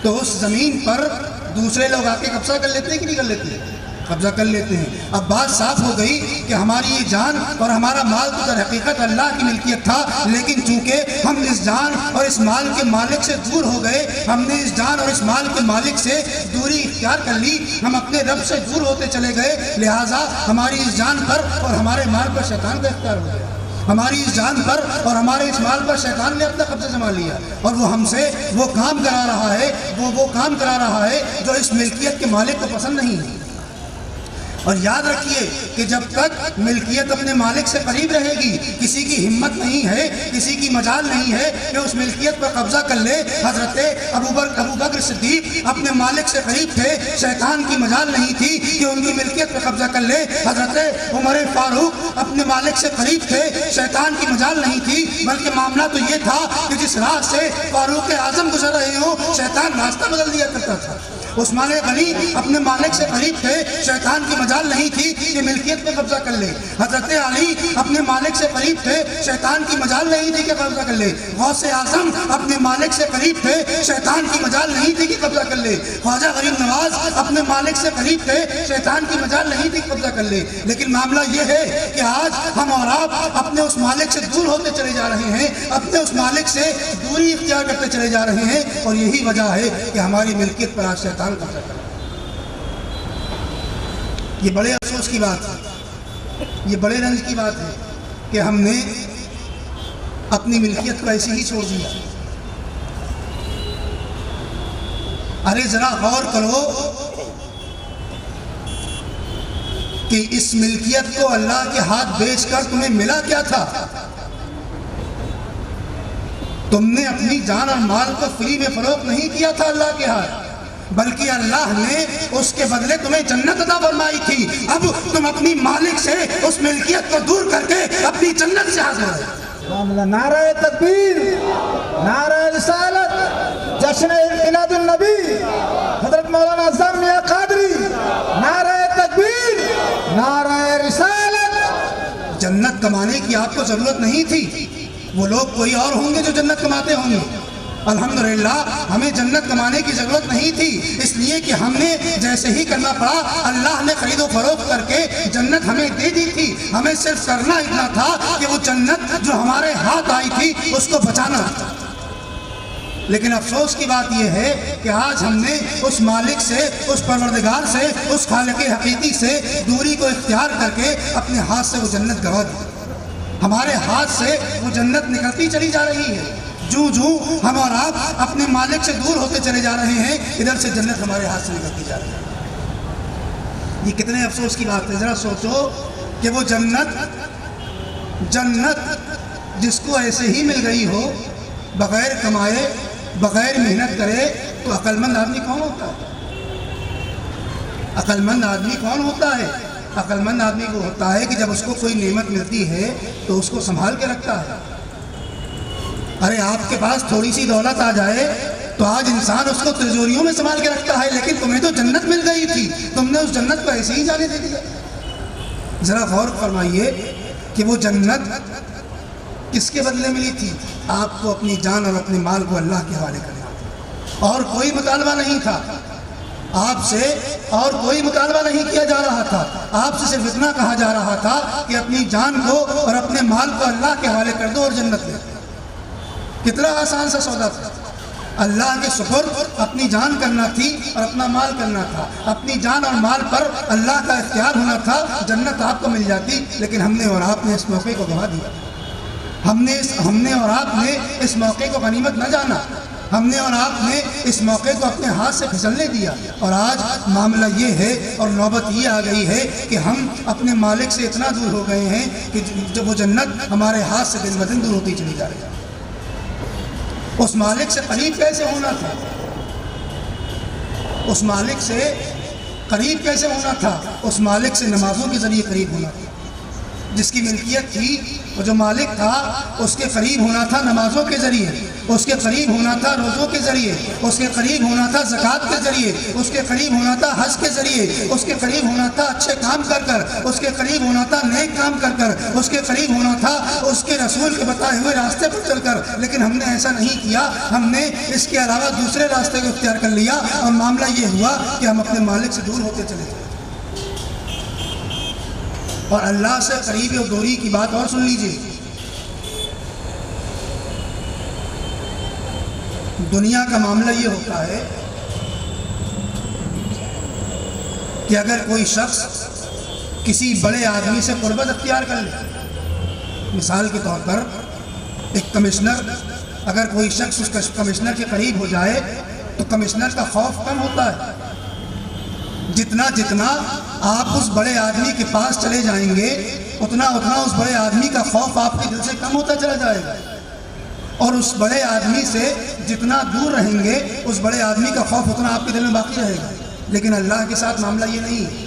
تو اس زمین پر دوسرے لوگ آ کے قبضہ کر لیتے ہیں کہ نہیں کر لیتے؟ قبضہ کر لیتے ہیں۔ اب بات صاف ہو گئی کہ ہماری یہ جان اور ہمارا مال تو در حقیقت اللہ کی ملکیت تھا، لیکن چونکہ ہم اس جان اور اس مال کے مالک سے دور ہو گئے، ہم نے اس جان اور اس مال کے مالک سے دوری اختیار کر لی، ہم اپنے رب سے دور ہوتے چلے گئے، لہٰذا ہماری اس جان پر اور ہمارے مال پر شیطان کا اختیار ہو گیا۔ ہماری اس جان پر اور ہمارے اس مال پر شیطان نے اپنا قبضہ جما لیا، اور وہ ہم سے وہ کام کرا رہا ہے، وہ کام کرا رہا ہے جو اس ملکیت کے مالک کو پسند نہیں ہے۔ اور یاد رکھیے کہ جب تک ملکیت اپنے مالک سے قریب رہے گی، کسی کی ہمت نہیں ہے، کسی کی مجال نہیں ہے کہ اس ملکیت پر قبضہ کر لے۔ حضرت ابو بکر صدیق اپنے مالک سے قریب تھے، شیطان کی مجال نہیں تھی کہ ان کی ملکیت پر قبضہ کر لے۔ حضرت عمر فاروق اپنے مالک سے قریب تھے، شیطان کی مجال نہیں تھی، بلکہ معاملہ تو یہ تھا کہ جس راہ سے فاروق اعظم گزر رہے ہوں، شیطان راستہ بدل دیا کرتا تھا۔ عثمان غنی اپنے مالک سے قریب تھے، شیطان کی مجال نہیں تھی کہ ملکیت پہ قبضہ کر لے۔ حضرت علی اپنے مالک سے قریب تھے، شیطان کی مجال نہیں تھی کہ قبضہ کر لے۔ غوث اعظم اپنے مالک سے قریب تھے، شیطان کی مجال نہیں تھی کہ قبضہ کر لے۔ خواجہ غریب نواز اپنے مالک سے قریب تھے، شیطان کی مجال نہیں تھی کہ قبضہ کر لے۔ لیکن معاملہ یہ ہے کہ آج ہم اور آپ اپنے اس مالک سے دور ہوتے چلے جا رہے ہیں، اپنے اس مالک سے دوری اختیار کرتے چلے جا رہے ہیں، اور یہی وجہ ہے کہ ہماری ملکیت پر آج شیطان قبضہ کر۔ یہ بڑے افسوس کی بات ہے، یہ بڑے رنج کی بات ہے کہ ہم نے اپنی ملکیت کو ایسے ہی چھوڑ دیا۔ ارے ذرا غور کرو کہ اس ملکیت کو اللہ کے ہاتھ بیچ کر تمہیں ملا کیا تھا؟ تم نے اپنی جان اور مال کو فری میں فروخت نہیں کیا تھا اللہ کے ہاتھ، بلکہ اللہ نے اس کے بدلے تمہیں جنت عطا فرمائی تھی۔ اب تم اپنی مالک سے اس ملکیت کو دور کر کے اپنی جنت سے حاصل ہو۔ نعرہ تکبیر، نعرہ رسالت، جشن میلاد النبی حضرت مولانا اعظم میاں قادری، نعرہ تکبیر، نعرہ رسالت۔ جنت کمانے کی آپ کو ضرورت نہیں تھی، وہ لوگ کوئی اور ہوں گے جو جنت کماتے ہوں گے۔ الحمدللہ ہمیں جنت کمانے کی ضرورت نہیں تھی، اس لیے کہ ہم نے جیسے ہی کرنا پڑا اللہ نے خرید و فروخت کر کے جنت ہمیں دے دی تھی۔ ہمیں صرف کرنا اتنا تھا کہ وہ جنت جو ہمارے ہاتھ آئی تھی اس کو بچانا تھا۔ لیکن افسوس کی بات یہ ہے کہ آج ہم نے اس مالک سے، اس پروردگار سے، اس خالق حقیقی سے دوری کو اختیار کر کے اپنے ہاتھ سے وہ جنت گنوا دی۔ ہمارے ہاتھ سے وہ جنت نکلتی چلی جا رہی ہے۔ جو ہم اور آپ اپنے مالک سے دور ہوتے چلے جا رہے ہیں، ادھر سے جنت ہمارے ہاتھ سے نکلتی جا رہی ہے۔ یہ کتنے افسوس کی بات ہے۔ ذرا سوچو کہ وہ جنت جس کو ایسے ہی مل گئی ہو، بغیر کمائے، بغیر محنت کرے، تو عقل مند آدمی کون ہوتا ہے؟ عقل مند آدمی کون ہوتا ہے؟ عقل مند آدمی وہ ہوتا ہے کہ جب اس کو کوئی نعمت ملتی ہے تو اس کو سنبھال کے رکھتا ہے۔ ارے آپ کے پاس تھوڑی سی دولت آ جائے تو آج انسان اس کو تجوریوں میں سنبھال کے رکھتا ہے، لیکن تمہیں تو جنت مل گئی تھی، تم نے اس جنت کو ایسے ہی جانے دے دیا۔ ذرا غور فرمائیے کہ وہ جنت کس کے بدلے ملی تھی؟ آپ کو اپنی جان اور اپنے مال کو اللہ کے حوالے کرنا، اور کوئی مطالبہ نہیں تھا آپ سے، اور کوئی مطالبہ نہیں کیا جا رہا تھا۔ آپ سے صرف اتنا کہا جا رہا تھا کہ اپنی جان کو اور اپنے مال کو اللہ کے حوالے کر دو اور جنت لے دو۔ کتنا آسان سا سودا تھا۔ اللہ کے سپرد اپنی جان کرنا تھی اور اپنا مال کرنا تھا، اپنی جان اور مال پر اللہ کا اختیار ہونا تھا، جنت آپ کو مل جاتی۔ لیکن ہم نے اور آپ نے اس موقع کو گنوا دیا۔ ہم نے اور آپ نے اس موقع کو غنیمت نہ جانا، ہم نے اور آپ نے اس موقع کو اپنے ہاتھ سے پھسلنے دیا، اور آج معاملہ یہ ہے اور نوبت یہ آ گئی ہے کہ ہم اپنے مالک سے اتنا دور ہو گئے ہیں کہ جب وہ جنت ہمارے ہاتھ سے دن بدن دور ہوتی چلی جا رہی ہے۔ اس مالک سے قریب کیسے ہونا تھا؟ اس مالک سے قریب کیسے ہونا تھا؟ اس مالک سے نمازوں کے ذریعے قریب ہونا تھا، جس کی ملکیت تھی، وہ جو مالک تھا، اس کے قریب ہونا تھا نمازوں کے ذریعے، اس کے قریب ہونا تھا روزوں کے ذریعے، اس کے قریب ہونا تھا زکوٰۃ کے ذریعے، اس کے قریب ہونا تھا حج کے ذریعے، اس کے قریب ہونا تھا اچھے کام کر کر، اس کے قریب ہونا تھا نیک کام کر کر، اس کے قریب ہونا تھا اس کے رسول کے بتائے ہوئے راستے پر چل کر۔ لیکن ہم نے ایسا نہیں کیا، ہم نے اس کے علاوہ دوسرے راستے کو اختیار کر لیا، اور معاملہ یہ ہوا کہ ہم اپنے مالک سے دور ہوتے چلے گئے۔ اور اللہ سے قریب و دوری کی بات اور سن لیجیے، دنیا کا معاملہ یہ ہوتا ہے کہ اگر کوئی شخص کسی بڑے آدمی سے قربت اختیار کر لے، مثال کے طور پر ایک کمشنر، اگر کوئی شخص اس کمشنر کے قریب ہو جائے تو کمشنر کا خوف کم ہوتا ہے۔ جتنا جتنا آپ اس بڑے آدمی کے پاس چلے جائیں گے، اتنا اتنا اس بڑے آدمی کا خوف آپ کے دل سے کم ہوتا چلا جائے گا، اور اس بڑے آدمی سے جتنا دور رہیں گے، اس بڑے آدمی کا خوف اتنا آپ کے دل میں باقی رہے گا۔ لیکن اللہ کے ساتھ معاملہ یہ نہیں ہے۔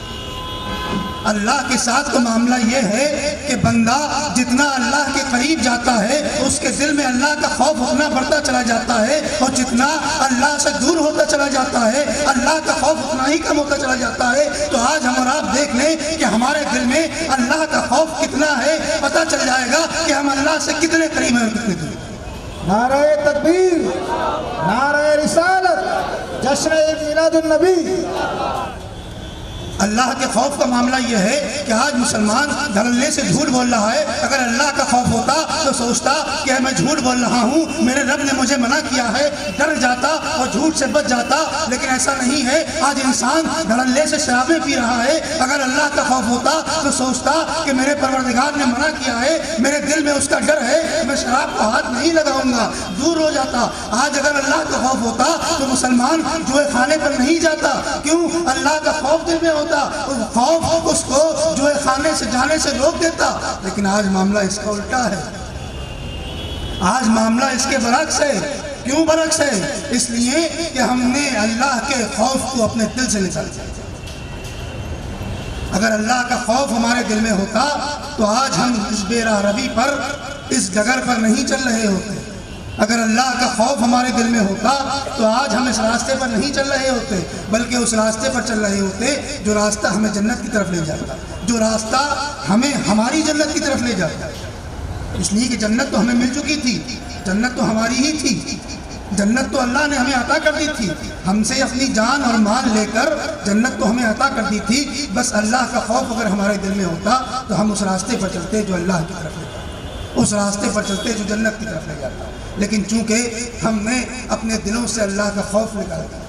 اللہ کے ساتھ تو معاملہ یہ ہے کہ بندہ جتنا اللہ کے قریب جاتا ہے، اس کے دل میں اللہ کا خوف اتنا بڑھتا چلا جاتا ہے، اور جتنا اللہ سے دور ہوتا چلا جاتا ہے، اللہ کا خوف اتنا ہی کم ہوتا چلا جاتا ہے۔ تو آج ہم اور آپ دیکھ لیں کہ ہمارے دل میں اللہ کا خوف کتنا ہے، پتہ چل جائے گا کہ ہم اللہ سے کتنے قریب ہیں اور کتنے دور۔ نعرہ تکبیر، نعرہ رسالت، جشن میلاد النبی۔ اللہ کے خوف کا معاملہ یہ ہے کہ آج مسلمان دھڑلے سے جھوٹ بول رہا ہے۔ اگر اللہ کا خوف ہوتا تو سوچتا کہ میں جھوٹ بول رہا ہوں، میرے رب نے مجھے منع کیا ہے، ڈر جاتا اور جھوٹ سے بچ جاتا۔ لیکن ایسا نہیں ہے، آج انسان دھڑلے سے شرابیں پی رہا ہے۔ اگر اللہ کا خوف ہوتا تو سوچتا کہ میرے پروردگار نے منع کیا ہے، میرے دل میں اس کا ڈر ہے، میں شراب کو ہاتھ نہیں لگاؤں گا، دور ہو جاتا۔ آج اگر اللہ کا خوف ہوتا تو مسلمان جوئے خانے پر نہیں جاتا۔ کیوں؟ اللہ کا خوف دل میں ہوتا، خوف اس کو جوئے خانے سے جانے سے روک دیتا۔ لیکن آج معاملہ اس کا الٹا ہے، آج معاملہ اس کے برعکس ہے۔ کیوں برعکس ہے؟ اس لیے کہ ہم نے اللہ کے خوف کو اپنے دل سے نکال دیا۔ اگر اللہ کا خوف ہمارے دل میں ہوتا تو آج ہم اس بے راہ روی پر، اس ڈگر پر نہیں چل رہے ہوتے۔ اگر اللہ کا خوف ہمارے دل میں ہوتا تو آج ہم اس راستے پر نہیں چل رہے ہوتے، بلکہ اس راستے پر چل رہے ہوتے جو راستہ ہمیں جنت کی طرف لے جاتا، جو راستہ ہمیں ہماری جنت کی طرف لے جاتا۔ اس لیے کہ جنت تو ہمیں مل چکی تھی، جنت تو ہماری ہی تھی، جنت تو اللہ نے ہمیں عطا کر دی تھی، ہم سے اپنی جان اور مال لے کر جنت تو ہمیں عطا کر دی تھی۔ بس اللہ کا خوف اگر ہمارے دل میں ہوتا تو ہم اس راستے پر چلتے جو اللہ کی طرف لے جاتا، اس راستے پر چلتے جو جنت کی طرف لے جاتا۔ لیکن چونکہ ہم نے اپنے دلوں سے اللہ کا خوف نکال دیا،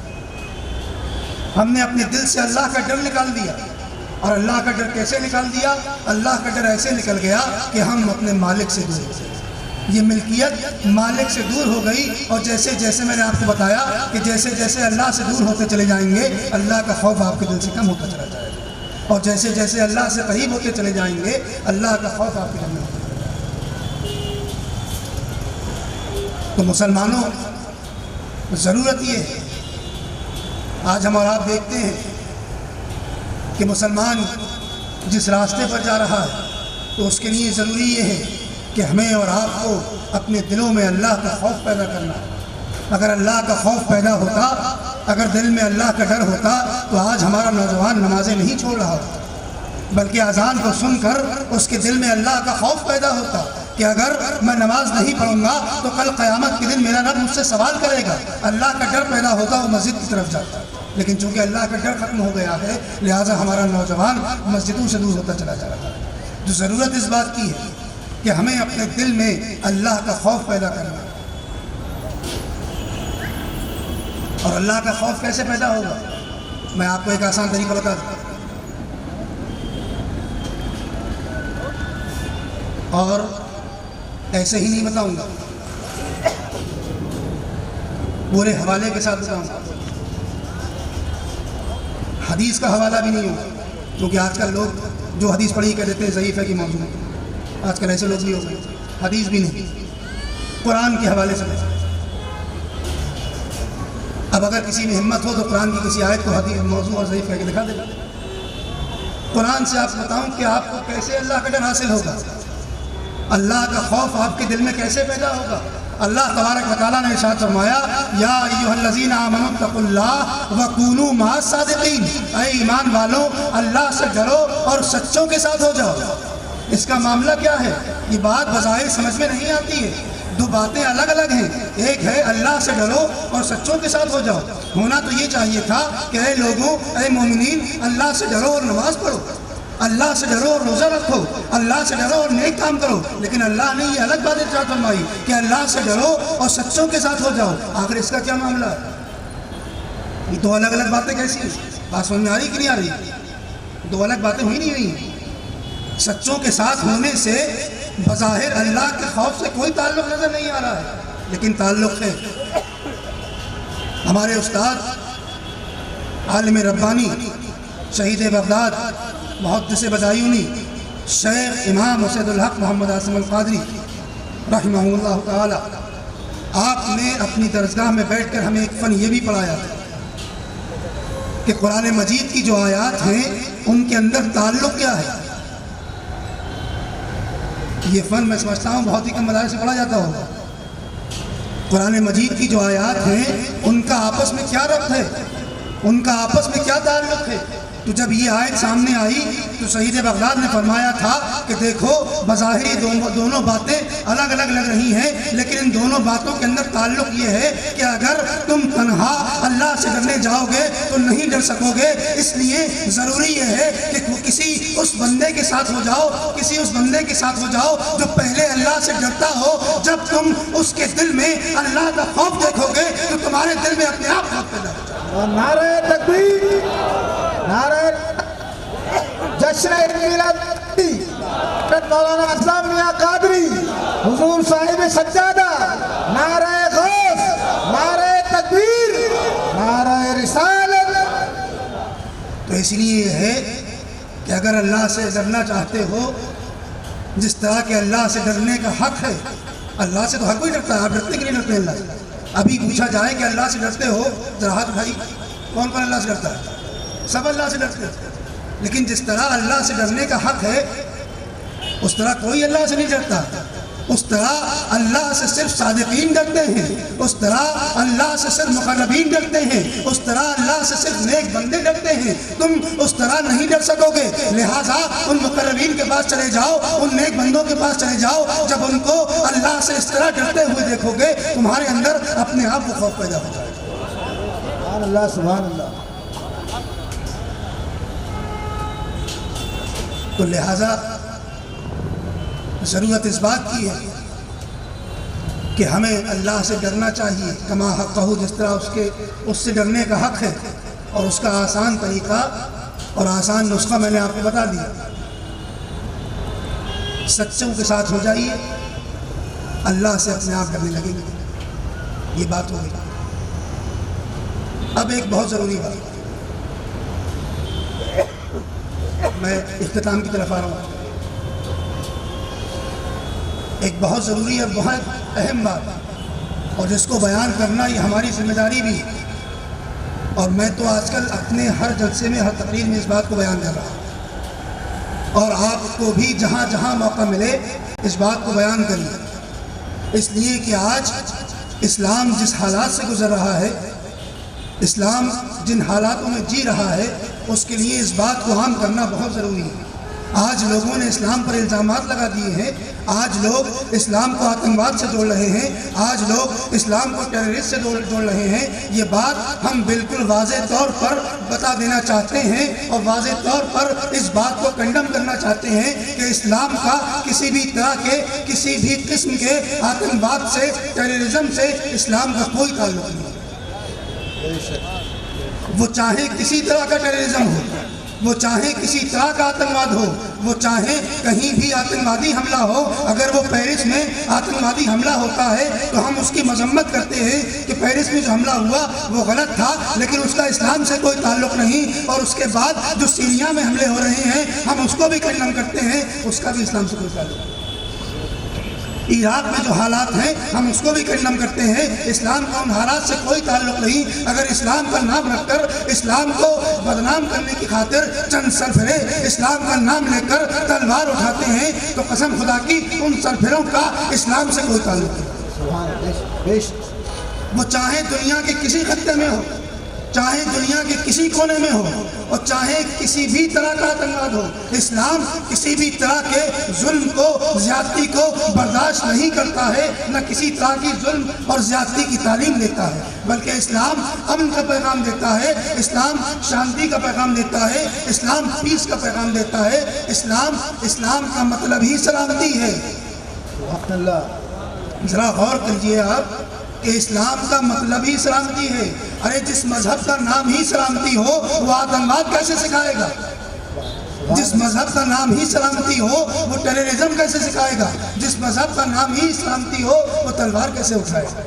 ہم نے اپنے دل سے اللہ کا ڈر نکال دیا۔ اور اللہ کا ڈر کیسے نکال دیا؟ اللہ کا ڈر ایسے نکل گیا کہ ہم اپنے مالک سے دور ہو گئے، یہ ملکیت مالک سے دور ہو گئی۔ اور جیسے جیسے میں نے آپ کو بتایا کہ جیسے جیسے اللہ سے دور ہوتے چلے جائیں گے، اللہ کا خوف آپ کے دل سے کم ہوتا چلا جائے گا، اور جیسے جیسے اللہ سے قریب ہوتے چلے جائیں گے، اللہ کا خوف آپ کے دل میں ہوتا۔ تو مسلمانوں، ضرورت یہ ہے، آج ہم اور آپ دیکھتے ہیں کہ مسلمان جس راستے پر جا رہا ہے تو اس کے لیے ضروری یہ ہے کہ ہمیں اور آپ کو اپنے دلوں میں اللہ کا خوف پیدا کرنا۔ اگر اللہ کا خوف پیدا ہوتا، اگر دل میں اللہ کا ڈر ہوتا تو آج ہمارا نوجوان نمازیں نہیں چھوڑ رہا ہوتا، بلکہ اذان کو سن کر اس کے دل میں اللہ کا خوف پیدا ہوتا کہ اگر میں نماز نہیں پڑھوں گا تو کل قیامت کے دن میرا رب مجھ سے سوال کرے گا۔ اللہ کا ڈر پیدا ہوتا، وہ مسجد کی طرف جاتا۔ لیکن چونکہ اللہ کا ڈر ختم ہو گیا ہے، لہٰذا ہمارا نوجوان مسجدوں سے دور ہوتا چلا جا رہا ہے۔ جو ضرورت اس بات کی ہے کہ ہمیں اپنے دل میں اللہ کا خوف پیدا کرنا۔ اور اللہ کا خوف کیسے پیدا ہوگا؟ میں آپ کو ایک آسان طریقہ بتا دوں، اور ایسے ہی نہیں بتاؤں گا، پورے حوالے کے ساتھ بتاؤں گا، حدیث کا حوالہ بھی نہیں ہوگا، کیونکہ آج کل لوگ جو حدیث پڑھی کہہ دیتے ہیں ضعیف ہے کہ موضوع ہے، آج کل ایسے لوگ بھی ہو گئے، حدیث بھی نہیں، قرآن کے حوالے سے بتاؤں۔ اب اگر کسی میں ہمت ہو تو قرآن کی کسی آیت کو حدیث موضوع اور ضعیف کہہ کے دکھا دے گا، قرآن سے آپ بتاؤں کہ آپ کو کیسے اللہ کا ڈر حاصل ہوگا، اللہ کا خوف آپ کے دل میں کیسے پیدا ہوگا؟ اللہ تبارک و تعالیٰ نے ارشاد فرمایا یا ایھا الذین آمنوا اتقوا اللہ وکونوا مع الصادقین، اے ایمان والو اللہ سے ڈرو اور سچوں کے ساتھ ہو جاؤ۔ اس کا معاملہ کیا ہے؟ یہ بات بظاہر سمجھ میں نہیں آتی ہے، دو باتیں الگ الگ ہیں، ایک ہے اللہ سے ڈرو اور سچوں کے ساتھ ہو جاؤ، ہونا تو یہ چاہیے تھا کہ اے لوگوں، اے مومنین، اللہ سے ڈرو اور نماز پڑھو، اللہ سے ڈرو اور روزہ رکھو، اللہ سے ڈرو اور نیک کام کرو، لیکن اللہ نے یہ الگ بات ارشاد فرمائی کہ اللہ سے ڈرو اور سچوں کے ساتھ ہو جاؤ۔ آخر اس کا کیا معاملہ ہے؟ یہ دو الگ الگ باتیں کیسی ہیں؟ بات سمجھ میں آ رہی کہ نہیں آ رہی؟ دو الگ باتیں ہوئی نہیں رہی ہیں۔ سچوں کے ساتھ ہونے سے بظاہر اللہ کے خوف سے کوئی تعلق نظر نہیں آ رہا ہے، لیکن تعلق ہے۔ ہمارے استاد عالم ربانی شہید بغداد محدث بدایونی شیخ امام اسد الحق محمد عاصم القادری رحمہ اللہ تعالی، آپ نے اپنی درسگاہ میں بیٹھ کر ہمیں ایک فن یہ بھی پڑھایا تھا کہ قرآن مجید کی جو آیات ہیں ان کے اندر تعلق کیا ہے۔ یہ فن میں سمجھتا ہوں بہت ہی کم مدارس سے پڑھا جاتا ہوگا۔ قرآن مجید کی جو آیات ہیں ان کا آپس میں کیا ربط ہے، ان کا آپس میں کیا تعلق ہے۔ تو جب یہ آیت سامنے آئی تو شہید بغداد نے فرمایا تھا کہ دیکھو بظاہر دونوں باتیں الگ الگ لگ رہی ہیں، لیکن ان دونوں باتوں کے اندر تعلق یہ ہے کہ اگر تم تنہا اللہ سے ڈرنے جاؤ گے تو نہیں ڈر سکو گے، اس لیے ضروری یہ ہے کہ کسی اس بندے کے ساتھ ہو جاؤ، کسی اس بندے کے ساتھ ہو جاؤ جو پہلے اللہ سے ڈرتا ہو۔ جب تم اس کے دل میں اللہ کا خوف دیکھو گے تو تمہارے دل میں اپنے آپ خوف پیدا ہو جائے گا۔ نعرہ تکبیر، نعرہ جشن میلاد مولانا اسلام میاں قادری حضور صاحب سجادہ، نعرہ غوث، نعرہ تکبیر، نعرہ رسالت۔ تو اس لیے یہ ہے کہ اگر اللہ سے ڈرنا چاہتے ہو، جس طرح کہ اللہ سے ڈرنے کا حق ہے، اللہ سے تو ہر کوئی ڈرتا ہے، آپ ڈرتے کہ نہیں ڈرتے اللہ سے؟ ابھی پوچھا جائے کہ اللہ سے ڈرتے ہو، ذرا ہاتھ اٹھائی، کون کون اللہ سے ڈرتا ہے؟ سب اللہ سے ڈرتے ہیں، لیکن جس طرح اللہ سے ڈرنے کا حق ہے اس طرح کوئی اللہ سے نہیں ڈرتا۔ اس طرح اللہ سے صرف صادقین ڈرتے ہیں، اس طرح اللہ سے صرف مقربین ڈرتے ہیں، اس طرح اللہ سے صرف نیک بندے ڈرتے ہیں۔ تم اس طرح نہیں ڈر سکو گے، لہٰذا ان مقربین کے پاس چلے جاؤ، ان نیک بندوں کے پاس چلے جاؤ۔ جب ان کو اللہ سے اس طرح ڈرتے ہوئے دیکھو گے تمہارے اندر اپنے آپ کو خوف پیدا ہو جائے گا۔ سبحان اللہ، سبحان اللہ۔ تو لہٰذا ضرورت اس بات کی ہے کہ ہمیں اللہ سے ڈرنا چاہیے، کما حقہ، جس طرح اس سے ڈرنے کا حق ہے، اور اس کا آسان طریقہ اور آسان نسخہ میں نے آپ کو بتا دیا۔ سچوں کے ساتھ ہو جائیے، اللہ سے اپنے آپ ڈرنے لگیں گے، یہ بات ہوگی۔ اب ایک بہت ضروری بات، میں اختتام کی طرف آ رہا ہوں۔ ایک بہت ضروری اور بہت اہم بات، اور جس کو بیان کرنا یہ ہماری ذمہ داری بھی ہے، اور میں تو آج کل اپنے ہر جلسے میں، ہر تقریر میں اس بات کو بیان کر رہا ہوں، اور آپ کو بھی جہاں جہاں موقع ملے اس بات کو بیان کریے، اس لیے کہ آج اسلام جس حالات سے گزر رہا ہے، اسلام جن حالاتوں میں جی رہا ہے، اس کے لیے اس بات کو عام کرنا بہت ضروری ہے۔ آج لوگوں نے اسلام پر الزامات لگا دیے ہیں، آج لوگ اسلام کو آتنکواد سے جوڑ رہے ہیں، آج لوگ اسلام کو ٹیررسٹ سے جوڑ رہے ہیں۔ یہ بات ہم بالکل واضح طور پر بتا دینا چاہتے ہیں، اور واضح طور پر اس بات کو کنڈم کرنا چاہتے ہیں کہ اسلام کا کسی بھی طرح کے، کسی بھی قسم کے آتنکواد سے، ٹیررزم سے اسلام کا کوئی تعلق نہیں۔ وہ چاہے کسی طرح کا ٹیررزم ہو، وہ چاہے کسی طرح کا آتنکواد ہو، وہ چاہے کہیں بھی آتنکوادی حملہ ہو، اگر وہ پیرس میں آتنکوادی حملہ ہوتا ہے تو ہم اس کی مذمت کرتے ہیں کہ پیرس میں جو حملہ ہوا وہ غلط تھا، لیکن اس کا اسلام سے کوئی تعلق نہیں۔ اور اس کے بعد جو سیریا میں حملے ہو رہے ہیں ہم اس کو بھی کنڈم کرتے ہیں، اس کا بھی اسلام سے کوئی تعلق نہیں۔ عراق میں جو حالات ہیں ہم اس کو بھی کنڈم کرتے ہیں. اسلام کا ان حالات سے کوئی تعلق نہیں. اگر اسلام کا نام رکھ کر اسلام کو بدنام کرنے کی خاطر چند سرفرے اسلام کا نام لے کر تلوار اٹھاتے ہیں تو قسم خدا کی ان سرفروں کا اسلام سے کوئی تعلق نہیں. سبحان. وہ چاہے دنیا کے کسی خطے میں ہو, چاہے دنیا کے کسی کونے میں ہو, اور چاہے کسی بھی طرح کا آتنکواد ہو, اسلام کسی بھی طرح کے ظلم کو, زیادتی کو برداشت نہیں کرتا ہے, نہ کسی طرح کی ظلم اور زیادتی کی تعلیم دیتا ہے, بلکہ اسلام امن کا پیغام دیتا ہے, اسلام شانتی کا پیغام دیتا ہے, اسلام پیس کا پیغام دیتا ہے. اسلام کا مطلب ہی سلامتی ہے. سبحان اللہ. ذرا غور کیجئے آپ کہ اسلام کا مطلب ہی سلامتی ہے. ارے جس مذہب کا نام ہی سلامتی ہو وہ آتنکواد کیسے سکھائے گا؟ جس مذہب کا نام ہی سلامتی ہو وہ ٹیررزم کیسے سکھائے گا؟ جس مذہب کا نام ہی سلامتی ہو وہ تلوار کیسے اٹھائے گا؟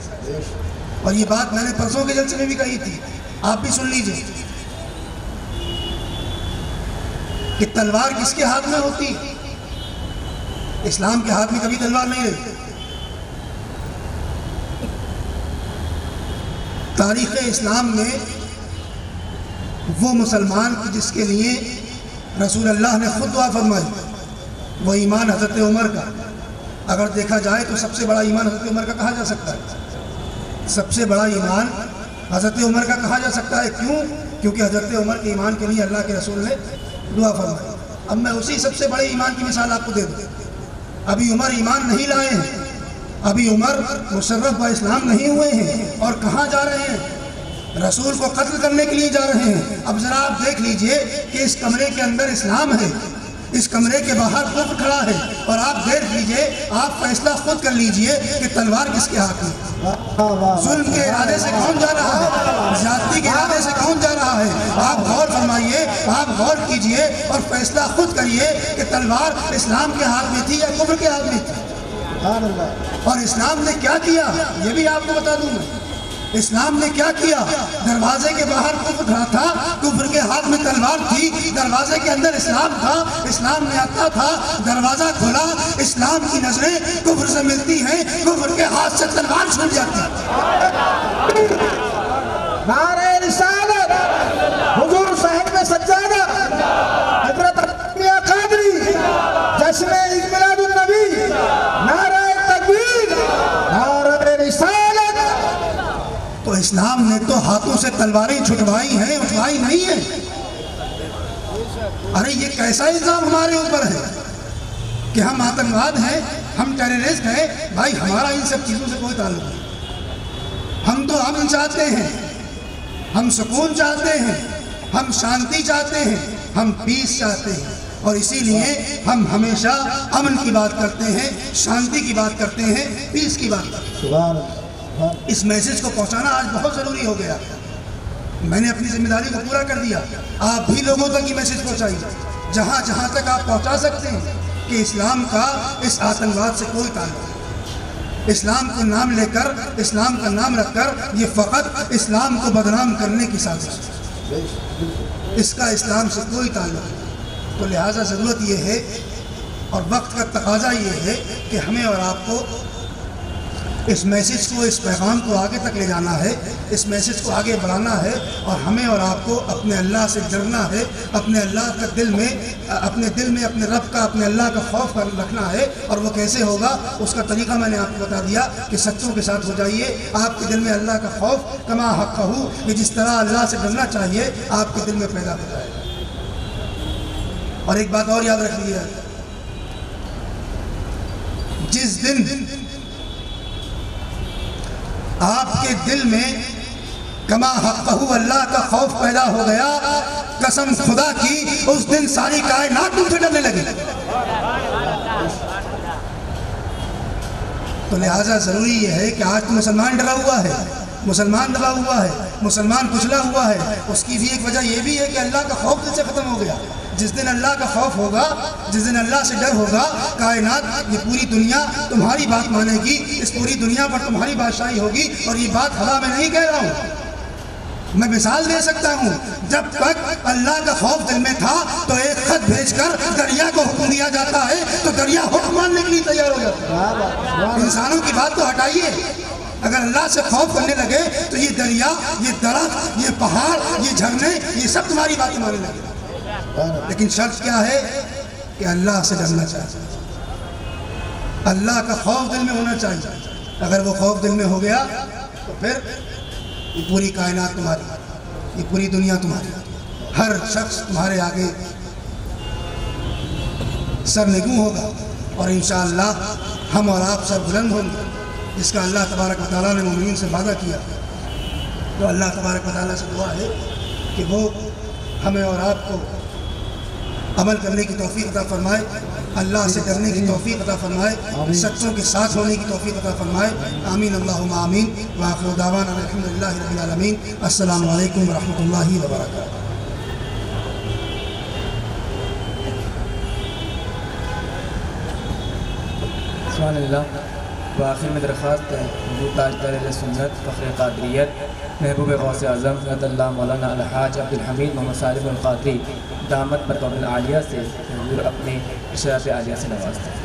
اور یہ بات میں نے پرسوں کے جلسے میں بھی کہی تھی, آپ بھی سن لیجئے کہ تلوار کس کے ہاتھ میں ہوتی؟ اسلام کے ہاتھ میں کبھی تلوار نہیں رہی. تاریخ اسلام میں وہ مسلمان جس کے لیے رسول اللہ نے خود دعا فرمائی, وہ ایمان حضرت عمر کا اگر دیکھا جائے تو سب سے بڑا ایمان حضرت عمر کا کہا جا سکتا ہے. سب سے بڑا ایمان حضرت عمر کا کہا جا سکتا ہے. کیوں؟ کیونکہ حضرت عمر کے ایمان کے لیے اللہ کے رسول نے دعا فرمائی. اب میں اسی سب سے بڑے ایمان کی مثال آپ کو دے دوں. ابھی عمر ایمان نہیں لائے ہیں, ابھی عمر مشرف با اسلام نہیں ہوئے ہیں, اور کہاں جا رہے ہیں؟ رسول کو قتل کرنے کے لیے جا رہے ہیں. اب ذرا آپ دیکھ لیجئے کہ اس کمرے کے اندر اسلام ہے, اس کمرے کے باہر کفر کھڑا ہے, اور آپ دیکھ لیجئے, آپ فیصلہ خود کر لیجئے کہ تلوار کس کے ہاتھ میں؟ ظلم کے ارادے سے کون جا رہا ہے؟ زیادتی کے ارادے سے کون جا رہا ہے؟ آپ غور فرمائیے, آپ غور کیجئے اور فیصلہ خود کریے کہ تلوار اسلام کے ہاتھ میں تھی یا کفر کے ہاتھ میں تھی. اور اسلام نے کیا کیا یہ بھی آپ کو بتا دوں میں. اسلام نے کیا کیا؟ دروازے کے باہر کفر کھڑا تھا, کفر کے ہاتھ میں تلوار تھی, دروازے کے اندر اسلام تھا, اسلام میں آتا تھا, دروازہ کھلا, اسلام کی نظریں کفر سے ملتی ہیں, کفر کے ہاتھ سے تلوار چھوٹ جاتی ہے. نعرہ رسالت, حضور صاحب میں سجادہ, حضرت میاں قادری, جشن عید میلاد النبی, نعرہ تکبیر, نعرہ رسالت. تو اسلام نے تو ہاتھوں سے تلواریں چھٹوائی ہیں, اٹھوائی نہیں ہیں. ارے یہ کیسا الزام ہمارے اوپر ہے کہ ہم آتنکواد ہیں, ہم ٹیررسٹ ہیں؟ بھائی ہمارا ان سب چیزوں سے کوئی تعلق نہیں. ہم تو امن چاہتے ہیں, ہم سکون چاہتے ہیں, ہم شانتی چاہتے ہیں, ہم پیس چاہتے ہیں, اور اسی لیے ہم ہمیشہ امن کی بات کرتے ہیں, شانتی کی بات کرتے ہیں, پیس کی بات کرتے ہیں. سبحان اللہ. اس میسج کو پہنچانا آج بہت ضروری ہو گیا. میں نے اپنی ذمہ داری کو پورا کر دیا, آپ بھی لوگوں تک یہ میسج پہنچائیے جہاں جہاں تک آپ پہنچا سکتے ہیں کہ اسلام کا اس آتنکواد سے کوئی تعلق نہیں. اسلام کو نام لے کر, اسلام کا نام رکھ کر یہ فقط اسلام کو بدنام کرنے کی سازش ہے, اس کا اسلام سے کوئی تعلق نہیں. تو لہٰذا ضرورت یہ ہے اور وقت کا تقاضا یہ ہے کہ ہمیں اور آپ کو اس میسج کو, اس پیغام کو آگے تک لے جانا ہے, اس میسج کو آگے بڑھانا ہے, اور ہمیں اور آپ کو اپنے اللہ سے ڈرنا ہے, اپنے اللہ کا دل میں, اپنے دل میں اپنے رب کا, اپنے اللہ کا خوف رکھنا ہے. اور وہ کیسے ہوگا اس کا طریقہ میں نے آپ کو بتا دیا کہ سچوں کے ساتھ ہو جائیے. آپ کے دل میں اللہ کا خوف کما حق ہو, کہ جس طرح اللہ سے ڈرنا چاہیے آپ کے دل میں پیدا ہو جائے. اور ایک بات اور یاد رکھیے, جس دن آپ کے دل میں کما حقہ اللہ کا خوف پیدا ہو گیا, قسم خدا کی اس دن ساری کائنات تم سے ڈرنے لگی. تو لہٰذا ضروری یہ ہے کہ آج تو مسلمان ڈرا ہوا ہے, مسلمان دبا ہوا ہے, مسلمان کچلا ہوا ہے. اس کی بھی ایک وجہ یہ بھی ہے کہ اللہ کا خوف دل سے ختم ہو گیا. جس دن اللہ کا خوف ہوگا, جس دن اللہ سے ڈر ہوگا, کائنات, یہ پوری دنیا تمہاری بات مانے گی, اس پوری دنیا پر تمہاری بادشاہی ہوگی. اور یہ بات ہوا میں نہیں کہہ رہا ہوں, میں مثال دے سکتا ہوں، جب تک اللہ کا خوف دل میں تھا تو ایک خط بھیج کر دریا کو حکم دیا جاتا ہے تو دریا حکم ماننے کے لیے تیار ہو جاتا ہے۔ انسانوں کی بات تو ہٹائیے، اگر اللہ سے خوف کرنے لگے تو یہ دریا، یہ درخت، یہ پہاڑ، یہ جھرنے، یہ سب تمہاری باتیں ماننے لگے۔ لیکن شرط کیا ہے کہ اللہ سے ڈرنا چاہیے، اللہ کا خوف دل میں ہونا چاہیے۔ اگر وہ خوف دل میں ہو گیا تو پھر یہ پوری کائنات تمہاری، یہ پوری دنیا تمہاری، ہر شخص تمہارے آگے سرنگوں ہوگا، اور انشاءاللہ ہم اور آپ سر بلند ہوں گے، جس کا اللہ تبارک و تعالیٰ نے مومنین سے وعدہ کیا۔ تو اللہ تبارک و تعالیٰ سے دعا ہے کہ وہ ہمیں اور آپ کو عمل کرنے کی توفیق عطا فرمائے، اللہ سے ڈرنے کی توفیق عطا فرمائے، سچوں کے ساتھ ہونے کی توفیق عطا فرمائے۔ آمین اللہم آمین، وآخر دعوانا الحمدللہ رب العالمین۔ السلام علیکم ورحمۃ اللہ وبرکاتہ۔ سبحان اللہ۔ وآخر میں درخواست ہے حضور تاجدار اہل سنت فخر قادریت محبوب غوث اعظم حضرت اللہ مولانا الحاج عبدالحمید محمد صالح القادری دامت برکاتہ العالیہ سے حضور اپنے اشارت عالیہ سے نوازتے ہیں۔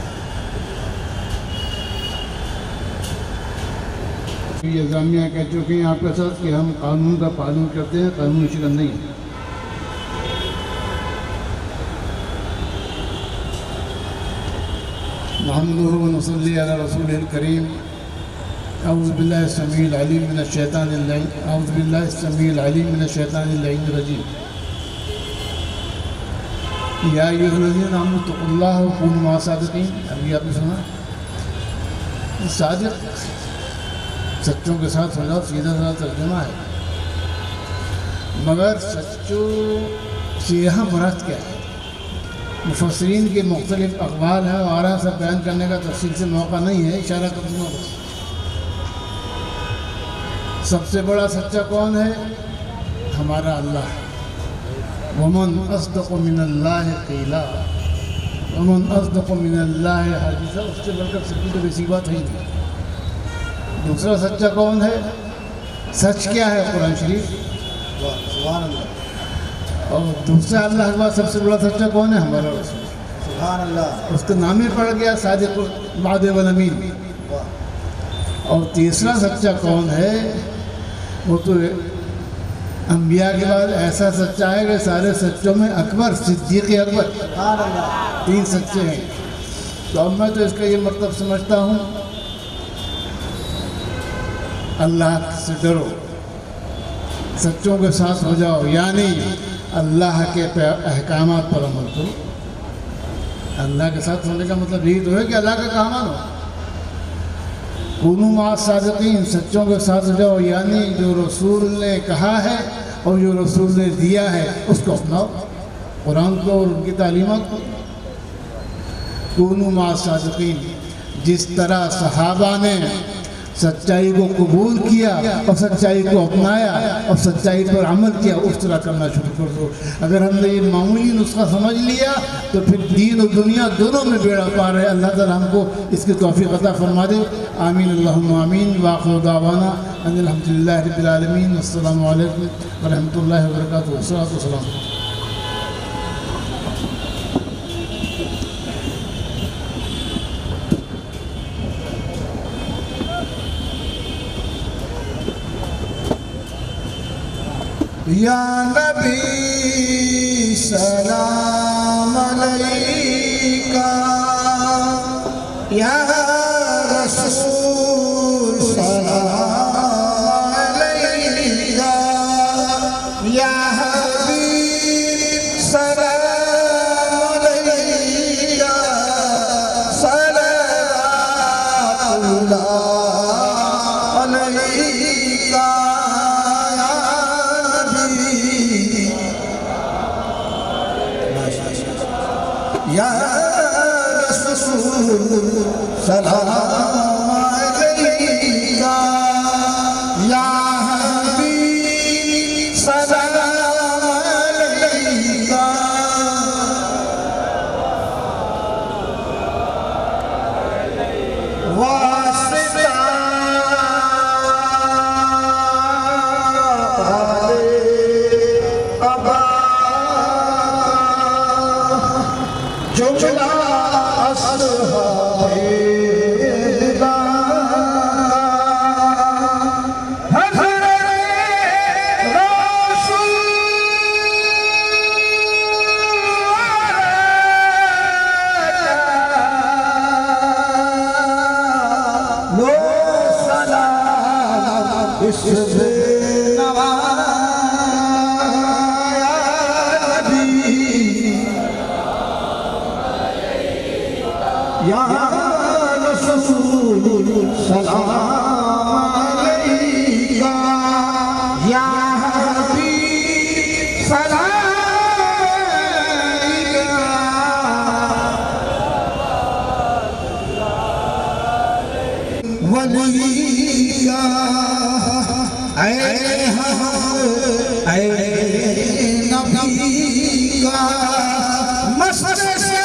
یہ جامعہ کہہ چکے ہیں آپ کے ساتھ کہ ہم قانون کا پالن کرتے ہیں، قانون شکن نہیں ہے۔ نحمده ونصلي على رسوله الكريم اعوذ بالله السميع العليم من الشيطان اللعين اعوذ بالله السميع العليم من الشيطان اللعين الرجيم يا ايها الذين امنوا اتقوا الله وكونوا مع الصادقين۔ ابھی آپ نے سنا صادق سچوں کے ساتھ ہو جاؤ، سیدھا سادہ ترجمہ ہے، مگر سچوں سے یہاں مراد کیا ہے؟ مفسرین کے مختلف اقوال ہیں اور آراء سب بیان کرنے کا تفصیل سے موقع نہیں ہے، اشارہ کر دوں گا بس۔ سب سے بڑا سچا کون ہے؟ ہمارا اللہ۔ ومن اصدق من اللہ قیلا، ومن اصدق من اللہ حدیثا، اس سے بڑھ کر سچی تو کسی بات ہے نہیں۔ دوسرا سچا کون ہے؟ سچ کیا ہے؟ قرآن شریف۔ سبحان اللہ، اور دوسرا اللہ کے بعد سب سے بڑا سچا کون ہے؟ ہمارا رسول۔ سبحان اللہ، اس کا نام ہی پڑ گیا صادق الوعد والامین۔ اور تیسرا سچا کون ہے؟ وہ تو انبیاء کے بعد ایسا سچا ہے کہ سارے سچوں میں اکبر، صدیق اکبر، سبحان اللہ، تین سچے ہیں۔ تو اب میں تو اس کا یہ مطلب سمجھتا ہوں، اللہ سے ڈرو، سچوں کے ساتھ ہو جاؤ، یعنی اللہ کے احکامات پر عمل کرو۔ اللہ کے ساتھ ہونے کا مطلب یہی تو ہے کہ اللہ کا کام مانو۔ کونوا مع الصادقین، سچوں کے ساتھ ہو جاؤ، یعنی جو رسول نے کہا ہے اور جو رسول نے دیا ہے اس کو اپناؤ، قرآن کو اور ان کی تعلیمات کو۔ کونوا مع الصادقین، جس طرح صحابہ نے سچائی کو قبول کیا اور سچائی کو اپنایا اور سچائی پر عمل کیا، اس طرح کرنا شروع کر دو۔ اگر ہم نے یہ معمولی نسخہ سمجھ لیا تو پھر دین و دنیا دونوں میں بیڑا پار ہے۔ اللہ تعالی ہم کو اس کی توفیق عطا فرما دے۔ آمین اللہم آمین، وآخر دعوانا ان الحمدللہ رب العالمین۔ السلام علیکم ورحمۃ اللہ وبرکاتہ۔ والصلاۃ والسلام۔ یا نبی سلام علیکہ، یا رسول سلام علیکہ، یا حبیب سلام علیکہ، صلوات اللہ علیکہ، یا رسول سلام علیکہ، یا حبیب سلام علیکہ۔ واسطہ اس سے نوایا نبی یا رسول سلام علیکہ یا حبیب سلام علیکہ ولی کا اے نبی کا مسجد سے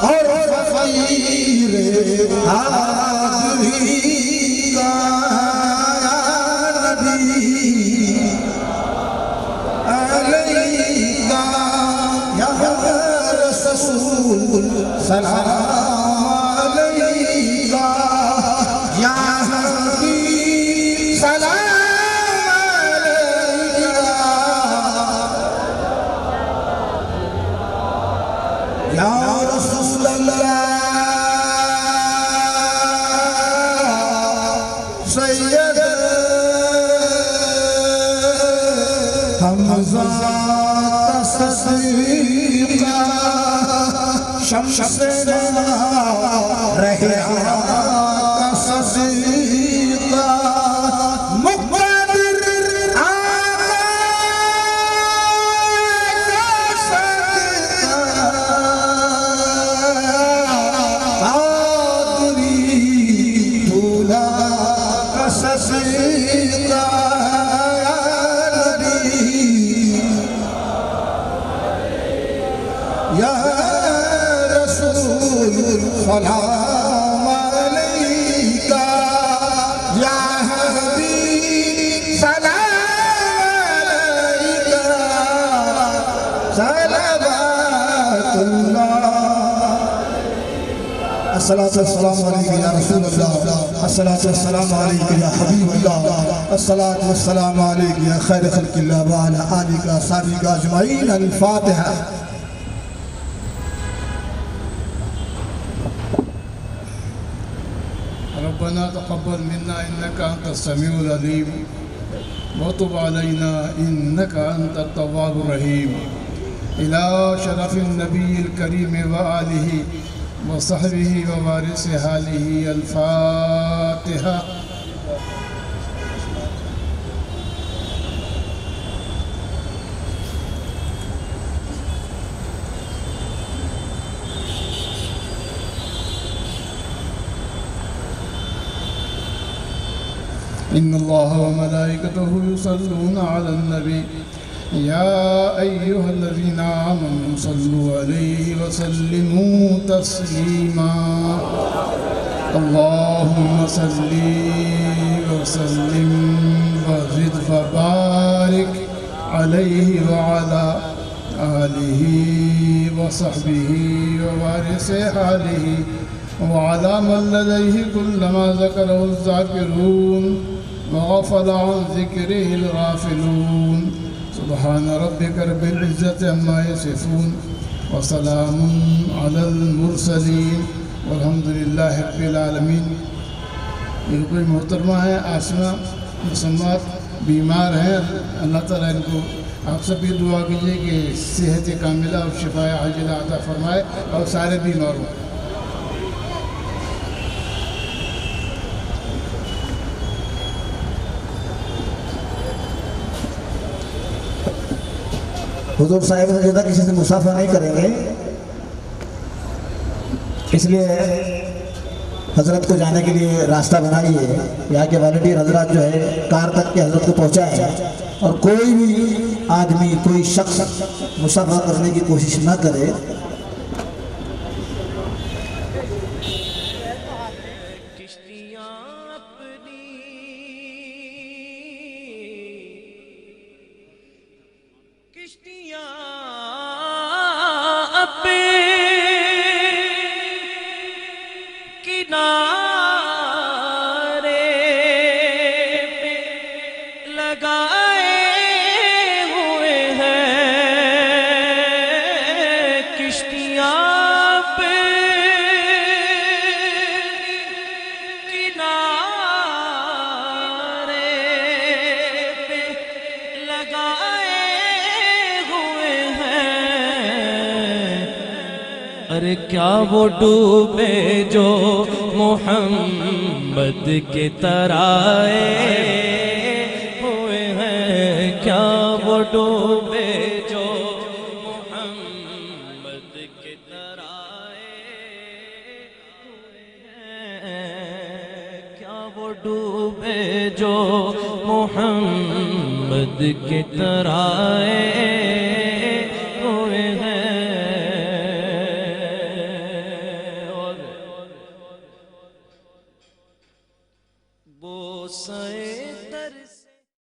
اور فقیر حاضری کا نبی علیکہ یا رسول سلام علیکہ یا حبیب سلام علیکہ یا رسول اللہ سید حمزہ تصدیقہ شمس رہا تصدیقہ مقتدر آقا قادری دولا صدیقہ یا رسول سلام علیکہ یا حبیب سلام علیکہ صلوات اللہ الصلاة والسلام علیکہ یا رسول اللہ الصلاة والسلام علیکہ یا حبیب اللہ الصلاة والسلام علیکہ یا خیر خلق اللہ وعلا آلکہ صحابہ اجمعین الفاتحہ ربنا تقبل منا إنك أنت السميع العليم وتب علينا إنك أنت التواب الرحيم إلى شرف النبي الكريم وآله وصحبه ووارث حاله الفاتحة إن الله وملائكته يصلون على النبي يا أيها الذين آمنوا صلوا عليه وسلموا تسليما اللهم صل وسلم وزد وبارك عليه وعلى آله وصحبه ووارث حاله وعلى من لديه كل ما ذكره الذاكرون وغفل عن ذكره الغافلون سبحان ربك رب العزة عما يصفون وسلام على المرسلين والحمد لله رب العالمين. یہ کوئی محترمہ ہے آسمہ مسمات بیمار ہیں، اللہ تعالیٰ ان کو آپ سب بھی دعا کیجئے کہ صحت کاملہ اور شفاء عاجلہ عطا فرمائے اور سارے بیمار ہوں. حضور صاحب زیادہ کسی سے مسافہ نہیں کریں گے، اس لیے حضرت کو جانے کے لیے راستہ بنائیے. یہاں کے والنٹیر حضرات جو ہے کار تک کے حضرت کو پہنچائیں اور کوئی بھی آدمی کوئی شخص مسافہ کرنے کی کوشش نہ کرے. کشتیاں پہ ارے کیا وہ ڈوبے جو محمد کے ترائے ہوئے ہیں، کیا وہ ڈوبے جو محمد کے ترائے ہوئے ہیں، کیا وہ ڈوبے جو محمد کے ترائے